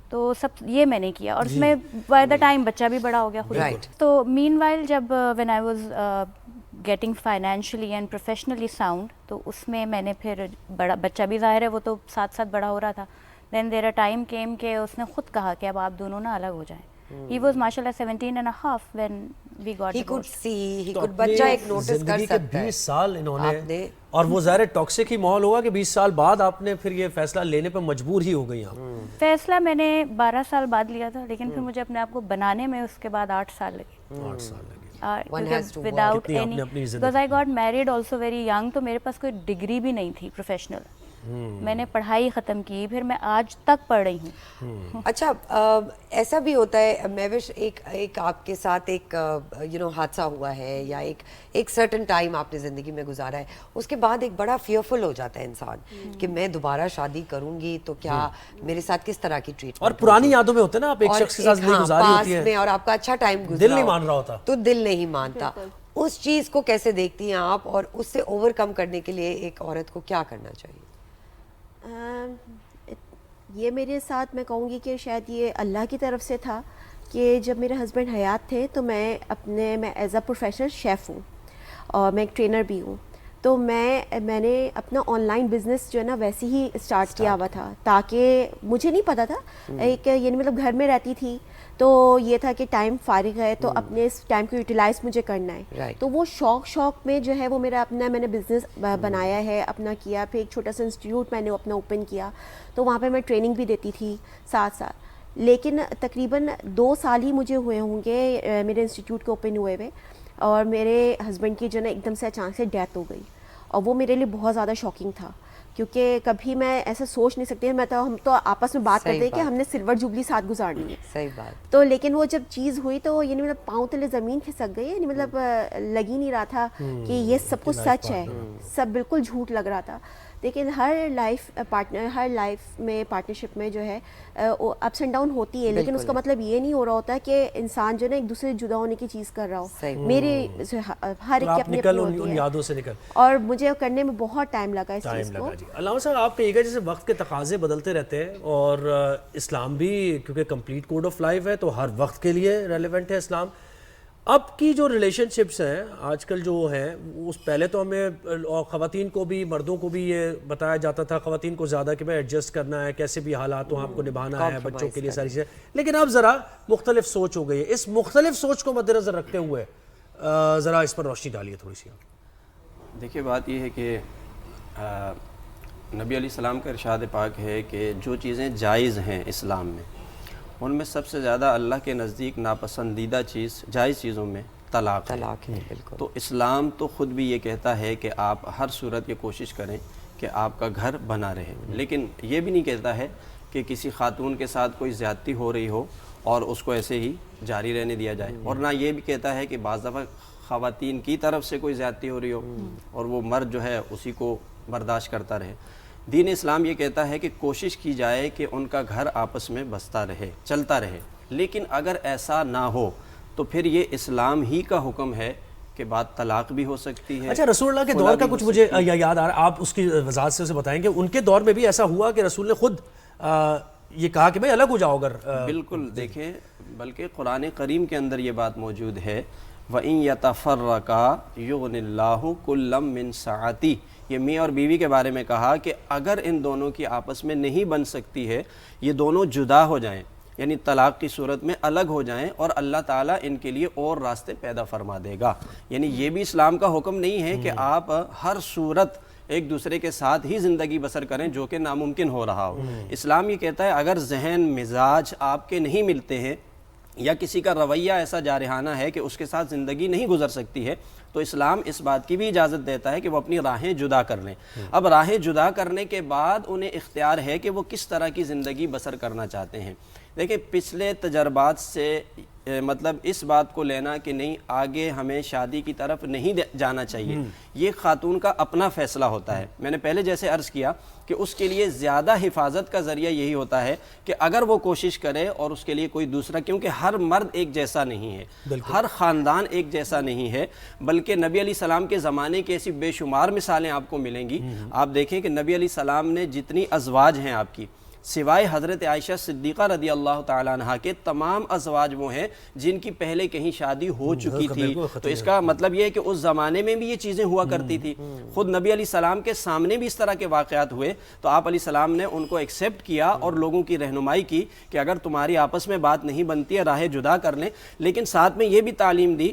تو سب یہ میں نے کیا, اور اس میں بائی دا ٹائم بچہ بھی بڑا ہو گیا خود. تو مین وائل جب when I was getting financially and professionally sound, تو اس میں میں نے پھر بڑا بچہ بھی ظاہر ہے وہ تو ساتھ ساتھ بڑا ہو رہا تھا. دین دیر اے ٹائم کیم کہ اس نے خود کہا کہ اب آپ دونوں نا الگ ہو جائیں. He was mashallah 17 and a half when we got he divorced. could see, he could بچہ ایک نوٹس کر سکتا ہے. 20 سال انہوں نے, اور وہ ظاہر ٹاکسک ہی ماحول ہوگا کہ 20 سال بعد آپ نے پھر یہ فیصلہ لینے پہ مجبور ہی ہو گئی آپ. فیصلہ میں نے 12 سال بعد لیا تھا, لیکن پھر مجھے اپنے آپ کو بنانے میں اس کے بعد 8 سال لگے. 8 سال لگے without any, because I got married also very young, تو میرے پاس کوئی ڈگری بھی نہیں تھی پروفیشنل. میں نے پڑھائی ختم کی, پھر میں آج تک پڑھ رہی ہوں. اچھا ایسا بھی ہوتا ہے مہوش, ایک آپ کے ساتھ ایک حادثہ ہوا ہے یا ایک سرٹن ٹائم آپ نے زندگی میں گزارا ہے, اس کے بعد ایک بڑا فیئرفل ہو جاتا ہے انسان کہ میں دوبارہ شادی کروں گی تو کیا میرے ساتھ کس طرح کی ٹریٹمنٹ. اور پرانی یادوں میں ہوتے ہیں نا, آپ ایک شخص کے ساتھ زندگی گزاری ہوتی ہے اور آپ کا اچھا ٹائم گزرا, دل نہیں مان رہا ہوتا, تو دل نہیں مانتا. اس چیز کو کیسے دیکھتی ہیں آپ, اور اس سے اوور کم کرنے کے لیے ایک عورت کو کیا کرنا چاہیے؟ یہ میرے ساتھ میں کہوں گی کہ شاید یہ اللہ کی طرف سے تھا کہ جب میرے ہسبینڈ حیات تھے تو میں ایز اے پروفیشنل شیف ہوں اور میں ایک ٹرینر بھی ہوں. تو میں نے اپنا آن لائن بزنس جو ہے نا ویسے ہی اسٹارٹ کیا ہوا تھا, تاکہ مجھے نہیں پتا تھا ایک یعنی مطلب گھر میں رہتی تھی تو یہ تھا کہ ٹائم فارغ ہے تو اپنے اس ٹائم کو یوٹیلائز مجھے کرنا ہے. تو وہ شوق میں جو ہے وہ میرا اپنا میں نے بزنس بنایا ہے, اپنا کیا. پھر ایک چھوٹا سا انسٹیٹیوٹ میں نے اپنا اوپن کیا, تو وہاں پہ میں ٹریننگ بھی دیتی تھی ساتھ ساتھ. لیکن تقریباً 2 سال ہی مجھے ہوئے ہوں گے میرے انسٹیٹیوٹ کو اوپن ہوئے ہوئے, اور میرے ہسبینڈ کی جو ہے نا ایک دم سے اچانک سے ڈیتھ ہو گئی. اور وہ میرے لیے بہت زیادہ شاکنگ تھا, کیونکہ کبھی میں ایسا سوچ نہیں سکتی. ہم تو آپس میں بات کرتے ہیں کہ ہم نے سلور جوبلی ساتھ گزارنی ہے. صحیح بات. تو لیکن وہ جب چیز ہوئی تو یعنی مطلب پاؤں تلے زمین کھسک گئی, یعنی مطلب لگ ہی نہیں رہا تھا کہ یہ سب کچھ سچ ہے, سب بالکل جھوٹ لگ رہا تھا. لیکن ہر لائف میں پارٹنرشپ میں جو ہے اپس اینڈ ڈاؤن ہوتی ہے, لیکن اس کا مطلب یہ نہیں ہو رہا ہوتا کہ انسان جو ہے نا ایک دوسرے سے جدا ہونے کی چیز کر رہا ہو. میرے ہر ایک کی اپنی ان یادوں سے نکل, اور مجھے کرنے میں بہت ٹائم لگا اس چیز کو. علامہ صاحب آپ کہیے گا جیسے وقت کے تقاضے بدلتے رہتے ہیں, اور اسلام بھی کیونکہ کمپلیٹ کوڈ آف لائف ہے تو ہر وقت کے لیے ریلیونٹ ہے اسلام. اب کی جو ریلیشن شپس ہیں آج کل جو ہیں, اس پہلے تو ہمیں خواتین کو بھی مردوں کو بھی یہ بتایا جاتا تھا, خواتین کو زیادہ کہ بھائی ایڈجسٹ کرنا ہے, کیسے بھی حالات ہوں آپ کو نبھانا ہے, بچوں کے لیے ساری چیزیں. لیکن اب ذرا مختلف سوچ ہو گئی ہے. اس مختلف سوچ کو مد نظر رکھتے ہوئے ذرا اس پر روشنی ڈالیے تھوڑی سی. دیکھیے بات یہ ہے کہ نبی علیہ السلام کا ارشاد پاک ہے کہ جو چیزیں جائز ہیں اسلام میں, ان میں سب سے زیادہ اللہ کے نزدیک ناپسندیدہ چیز جائز چیزوں میں طلاق ہے. بالکل. تو اسلام تو خود بھی یہ کہتا ہے کہ آپ ہر صورت یہ کوشش کریں کہ آپ کا گھر بنا رہے, لیکن یہ بھی نہیں کہتا ہے کہ کسی خاتون کے ساتھ کوئی زیادتی ہو رہی ہو اور اس کو ایسے ہی جاری رہنے دیا جائے. اور نہ یہ بھی کہتا ہے کہ بعض دفعہ خواتین کی طرف سے کوئی زیادتی ہو رہی ہو اور وہ مرد جو ہے اسی کو برداشت کرتا رہے. دین اسلام یہ کہتا ہے کہ کوشش کی جائے کہ ان کا گھر آپس میں بستا رہے, چلتا رہے. لیکن اگر ایسا نہ ہو تو پھر یہ اسلام ہی کا حکم ہے کہ بات طلاق بھی ہو سکتی ہے. اچھا, رسول اللہ کے دور کا کچھ مجھے یاد آ رہا ہے, آپ اس کی وضاحت سے اسے بتائیں کہ ان کے دور میں بھی ایسا ہوا کہ رسول نے خود یہ کہا کہ بھائی الگ ہو جاؤ اگر. بالکل. دیکھیں بلکہ قرآن کریم کے اندر یہ بات موجود ہے, وَإِن يَتَفَرَّقَا يُغْنِ اللَّهُ كُلًّا مِّن سَعَتِهِ. یہ میاں اور بیوی کے بارے میں کہا کہ اگر ان دونوں کی آپس میں نہیں بن سکتی ہے, یہ دونوں جدا ہو جائیں, یعنی طلاق کی صورت میں الگ ہو جائیں, اور اللہ تعالیٰ ان کے لیے اور راستے پیدا فرما دے گا. یعنی یہ بھی اسلام کا حکم نہیں ہے کہ آپ ہر صورت ایک دوسرے کے ساتھ ہی زندگی بسر کریں جو کہ ناممکن ہو رہا ہو. اسلام یہ کہتا ہے اگر ذہن مزاج آپ کے نہیں ملتے ہیں یا کسی کا رویہ ایسا جارحانہ ہے کہ اس کے ساتھ زندگی نہیں گزر سکتی ہے, تو اسلام اس بات کی بھی اجازت دیتا ہے کہ وہ اپنی راہیں جدا کر لیں. اب راہیں جدا کرنے کے بعد انہیں اختیار ہے کہ وہ کس طرح کی زندگی بسر کرنا چاہتے ہیں. دیکھیں پچھلے تجربات سے مطلب اس بات کو لینا کہ نہیں آگے ہمیں شادی کی طرف نہیں جانا چاہیے، یہ خاتون کا اپنا فیصلہ ہوتا ہے۔ میں نے پہلے جیسے عرض کیا کہ اس کے لیے زیادہ حفاظت کا ذریعہ یہی ہوتا ہے کہ اگر وہ کوشش کرے اور اس کے لیے کوئی دوسرا، کیونکہ ہر مرد ایک جیسا نہیں ہے، ہر خاندان ایک جیسا نہیں ہے، بلکہ نبی علیہ السلام کے زمانے کی ایسی بے شمار مثالیں آپ کو ملیں گی۔ آپ دیکھیں کہ نبی علیہ السلام نے جتنی ازواج ہیں آپ کی، سوائے حضرت عائشہ صدیقہ رضی اللہ تعالیٰ عنہ کے، تمام ازواج وہ ہیں جن کی پہلے کہیں شادی ہو چکی تھی۔ تو اس کا مطلب یہ ہے کہ اس زمانے میں بھی یہ چیزیں ہوا کرتی تھی۔ خود نبی علیہ السلام کے سامنے بھی اس طرح کے واقعات ہوئے تو آپ علیہ السلام نے ان کو ایکسیپٹ کیا اور لوگوں کی رہنمائی کی کہ اگر تمہاری آپس میں بات نہیں بنتی ہے راہیں جدا کر لیں، لیکن ساتھ میں یہ بھی تعلیم دی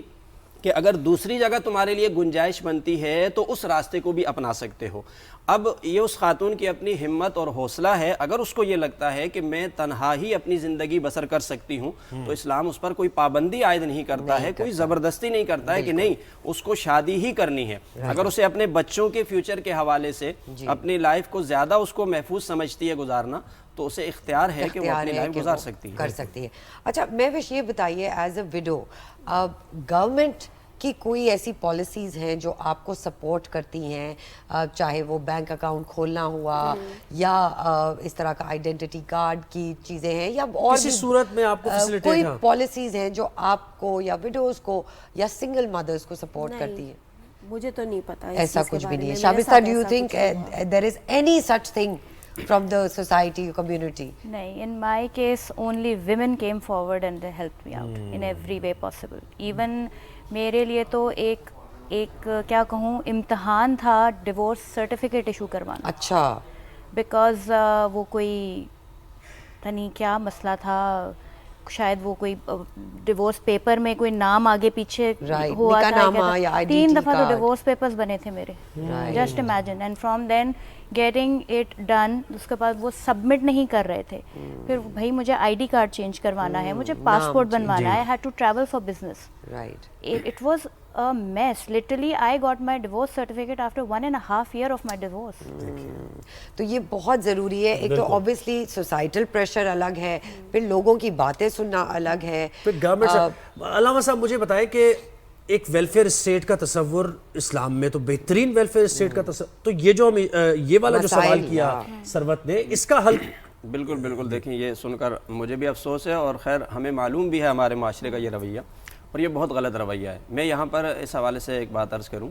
کہ اگر دوسری جگہ تمہارے لیے گنجائش بنتی ہے تو اس راستے کو بھی اپنا سکتے ہو۔ اب یہ اس خاتون کی اپنی ہمت اور حوصلہ ہے، اگر اس کو یہ لگتا ہے کہ میں تنہا ہی اپنی زندگی بسر کر سکتی ہوں تو اسلام اس پر کوئی پابندی عائد نہیں کرتا ہے، کوئی زبردستی نہیں کرتا ہے کہ نہیں اس کو شادی ہی کرنی ہے۔ اگر اسے اپنے بچوں کے فیوچر کے حوالے سے اپنی لائف کو زیادہ اس کو محفوظ سمجھتی ہے گزارنا تو اسے اختیار ہے کہ وہ اپنی لائف گزار سکتی ہے، کر سکتی ہے۔ اچھا مہوش یہ بتائیے ایز اے وڈو گورنمنٹ کی کوئی ایسی پالیسیز ہیں جو آپ کو سپورٹ کرتی ہیں، چاہے وہ بینک اکاؤنٹ کھولنا ہوا یا اس طرح کا آئیڈینٹی کارڈ کی چیزیں ہیں یا اور کسی صورت میں آپ کو فیسیلیٹیٹ کوئی پالیسیز ہیں جو آپ کو یا وڈوز کو یا سنگل مدرز کو سپورٹ کرتی ہیں؟ مجھے تو نہیں پتا ایسا کچھ بھی نہیں ہے۔ شابستہ do you think there is any such thing from the society or community? No, in my case only women came forward and they helped me out in every way possible. Even میرے لیے تو ایک کیا کہوں امتحان تھا divorce certificate issue کروانا۔ اچھا، بیکاز وہ کوئی تنی کیا مسئلہ تھا، شاید وہ کوئی ڈیورس پیپر میں کوئی نام آگے پیچھے ہوا تھا، 3 دفعہ تو ڈیورس پیپرز بنے تھے میرے، just imagine. And from then getting it done, اس کے بعد وہ سبمٹ نہیں کر رہے تھے، پھر بھائی مجھے آئی ڈی کارڈ چینج کروانا ہے، مجھے پاسپورٹ بنوانا ہے، I had to travel for business. It was a mess. Literally I got my divorce certificate after 1.5 years of my divorce. تو یہ بہت ضروری ہے۔ ایک تو obviously societal pressure الگ ہے، پھر لوگوں کی باتیں سننا الگ ہے، پھر گورنمنٹ۔ علامہ صاحب مجھے بتائیں کہ ایک ویلفیئر اسٹیٹ کا تصور اسلام میں تو بہترین ویلفیئر اسٹیٹ کا تصور، تو یہ جو یہ والا جو سوال کیا ثروت نے، اس کا حل؟ بالکل بالکل، دیکھیں یہ سن کر مجھے بھی افسوس ہے اور خیر ہمیں معلوم بھی ہے ہمارے معاشرے کا یہ رویہ، اور یہ بہت غلط رویہ ہے۔ میں یہاں پر اس حوالے سے ایک بات عرض کروں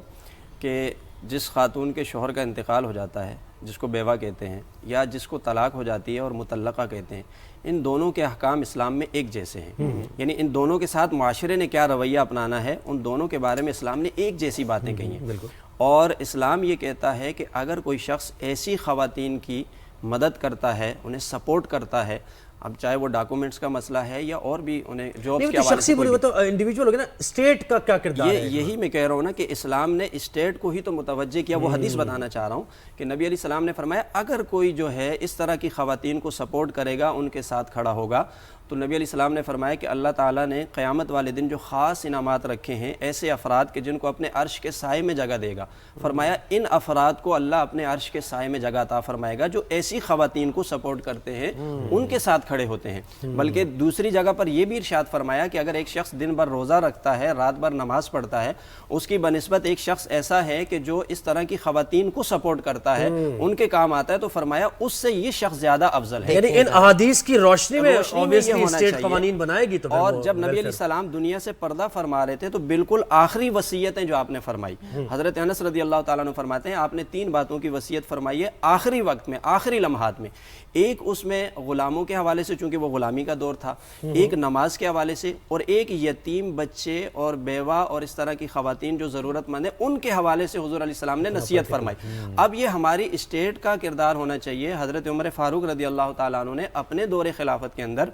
کہ جس خاتون کے شوہر کا انتقال ہو جاتا ہے، جس کو بیوہ کہتے ہیں، یا جس کو طلاق ہو جاتی ہے اور مطلقہ کہتے ہیں، ان دونوں کے احکام اسلام میں ایک جیسے ہیں، یعنی ان دونوں کے ساتھ معاشرے نے کیا رویہ اپنانا ہے ان دونوں کے بارے میں اسلام نے ایک جیسی باتیں کہی ہیں۔ اور اسلام یہ کہتا ہے کہ اگر کوئی شخص ایسی خواتین کی مدد کرتا ہے، انہیں سپورٹ کرتا ہے، اب چاہے وہ ڈاکومنٹس کا مسئلہ ہے یا اور بھی انہیں جابس کے حوالے سے، وہ تو انڈیویجول ہوگا نا، اسٹیٹ کا کیا کردار ہے؟ یہی میں کہہ رہا ہوں نا کہ اسلام نے اسٹیٹ کو ہی تو متوجہ کیا۔ وہ حدیث بتانا چاہ رہا ہوں کہ نبی علیہ السلام نے فرمایا اگر کوئی جو ہے اس طرح کی خواتین کو سپورٹ کرے گا، ان کے ساتھ کھڑا ہوگا، تو نبی علیہ السلام نے فرمایا کہ اللہ تعالیٰ نے قیامت والے دن جو خاص انعامات رکھے ہیں ایسے افراد کے جن کو اپنے عرش کے سائے میں جگہ دے گا، فرمایا ان افراد کو اللہ اپنے عرش کے سائے میں جگہ عطا فرمائے گا جو ایسی خواتین کو سپورٹ کرتے ہیں، ان کے ساتھ کھڑے ہوتے ہیں۔ بلکہ دوسری جگہ پر یہ بھی ارشاد فرمایا کہ اگر ایک شخص دن بھر روزہ رکھتا ہے، رات بھر نماز پڑھتا ہے، اس کی بنسبت ایک شخص ایسا ہے کہ جو اس طرح کی خواتین کو سپورٹ کرتا ہے، ان کے کام آتا ہے، تو فرمایا اس سے یہ شخص زیادہ افضل ہے۔ یعنی ان احادیث کی روشنی میں obviously اسٹیٹ قوانین بنائے گی۔ تو اور جب نبی علیہ السلام دنیا سے پردہ فرما رہے تھے تو بالکل آخری وصیتیں جو آپ نے فرمائی، حضرت انس رضی اللہ تعالیٰ عنہ فرماتے ہیں آپ نے 3 باتوں کی وصیت فرمائی ہے آخری وقت میں، آخری لمحات میں۔ ایک اس میں غلاموں کے حوالے سے، چونکہ وہ غلامی کا دور تھا، ایک نماز کے حوالے سے، اور ایک یتیم بچے اور بیوہ اور اس طرح کی خواتین جو ضرورت مند ہیں ان کے حوالے سے حضور علیہ السلام نے نصیحت فرمائی۔ اب یہ ہماری اسٹیٹ کا کردار ہونا چاہیے۔ حضرت عمر فاروق رضی اللہ تعالیٰ عنہ نے اپنے دور خلافت کے اندر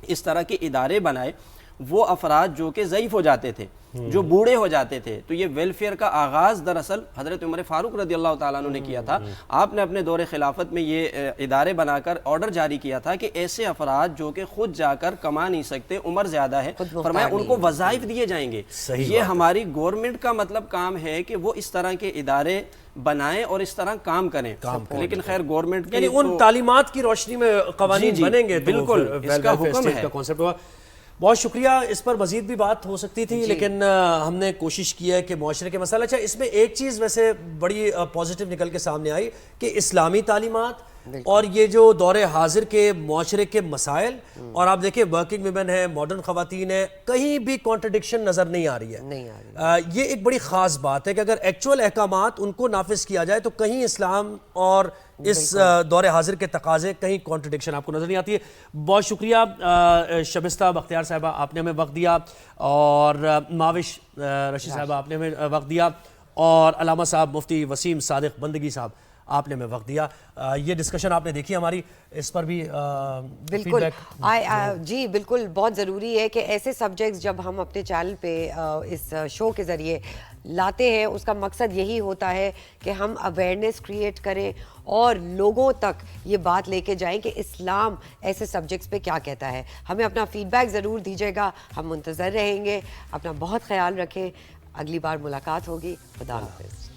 اس طرح کے ادارے بنائے، وہ افراد جو کہ ضعیف ہو جاتے تھے، جو بوڑھے ہو جاتے تھے، تو یہ ویلفیئر کا آغاز دراصل حضرت عمر فاروق رضی اللہ تعالیٰ عنہ نے کیا تھا۔ آپ نے اپنے دور خلافت میں یہ ادارے بنا کر آرڈر جاری کیا تھا کہ ایسے افراد جو کہ خود جا کر کما نہیں سکتے، عمر زیادہ ہے، فرمایا ان کو وظائف دیے جائیں گے۔ یہ ہماری گورنمنٹ کا مطلب کام ہے کہ وہ اس طرح کے ادارے بنائیں اور اس طرح کام کریں، لیکن خیر گورنمنٹ یعنی ان تعلیمات کی روشنی میں قوانین بنیں گے، بالکل اس کا حکم ہے۔ بہت شکریہ. اس پر مزید بھی بات ہو سکتی تھی لیکن ہم نے کوشش کی ہے کہ معاشرے کے مسائل. اچھا اس میں ایک چیز ویسے بڑی پازیٹیو نکل کے سامنے آئی کہ اسلامی تعلیمات اور یہ جو دور حاضر کے معاشرے کے مسائل اور آپ دیکھیں ورکنگ ویمن ہیں, ماڈرن خواتین ہیں, کہیں بھی کانٹرڈکشن نظر نہیں آ رہی ہے. یہ ایک بڑی خاص بات ہے کہ اگر ایکچوئل احکامات ان کو نافذ کیا جائے تو کہیں اسلام اور اس دور حاضر کے تقاضے کہیں کانٹرڈکشن آپ کو نظر نہیں آتی ہے. بہت شکریہ شبستہ بختیار صاحبہ, آپ نے ہمیں وقت دیا, اور ماوش رشید صاحبہ آپ نے ہمیں وقت دیا, اور علامہ صاحب مفتی وسیم صادق بندگی صاحب آپ نے ہمیں وقت دیا. یہ ڈسکشن آپ نے دیکھی ہماری, اس پر بھی بالکل جی بالکل بہت ضروری ہے کہ ایسے سبجیکٹس جب ہم اپنے چینل پہ اس شو کے ذریعے لاتے ہیں, اس کا مقصد یہی ہوتا ہے کہ ہم اویئرنیس کریٹ کریں اور لوگوں تک یہ بات لے کے جائیں کہ اسلام ایسے سبجیکٹس پہ کیا کہتا ہے. ہمیں اپنا فیڈ بیک ضرور دیجیے گا, ہم منتظر رہیں گے. اپنا بہت خیال رکھیں, اگلی بار ملاقات ہوگی. خدا حافظ.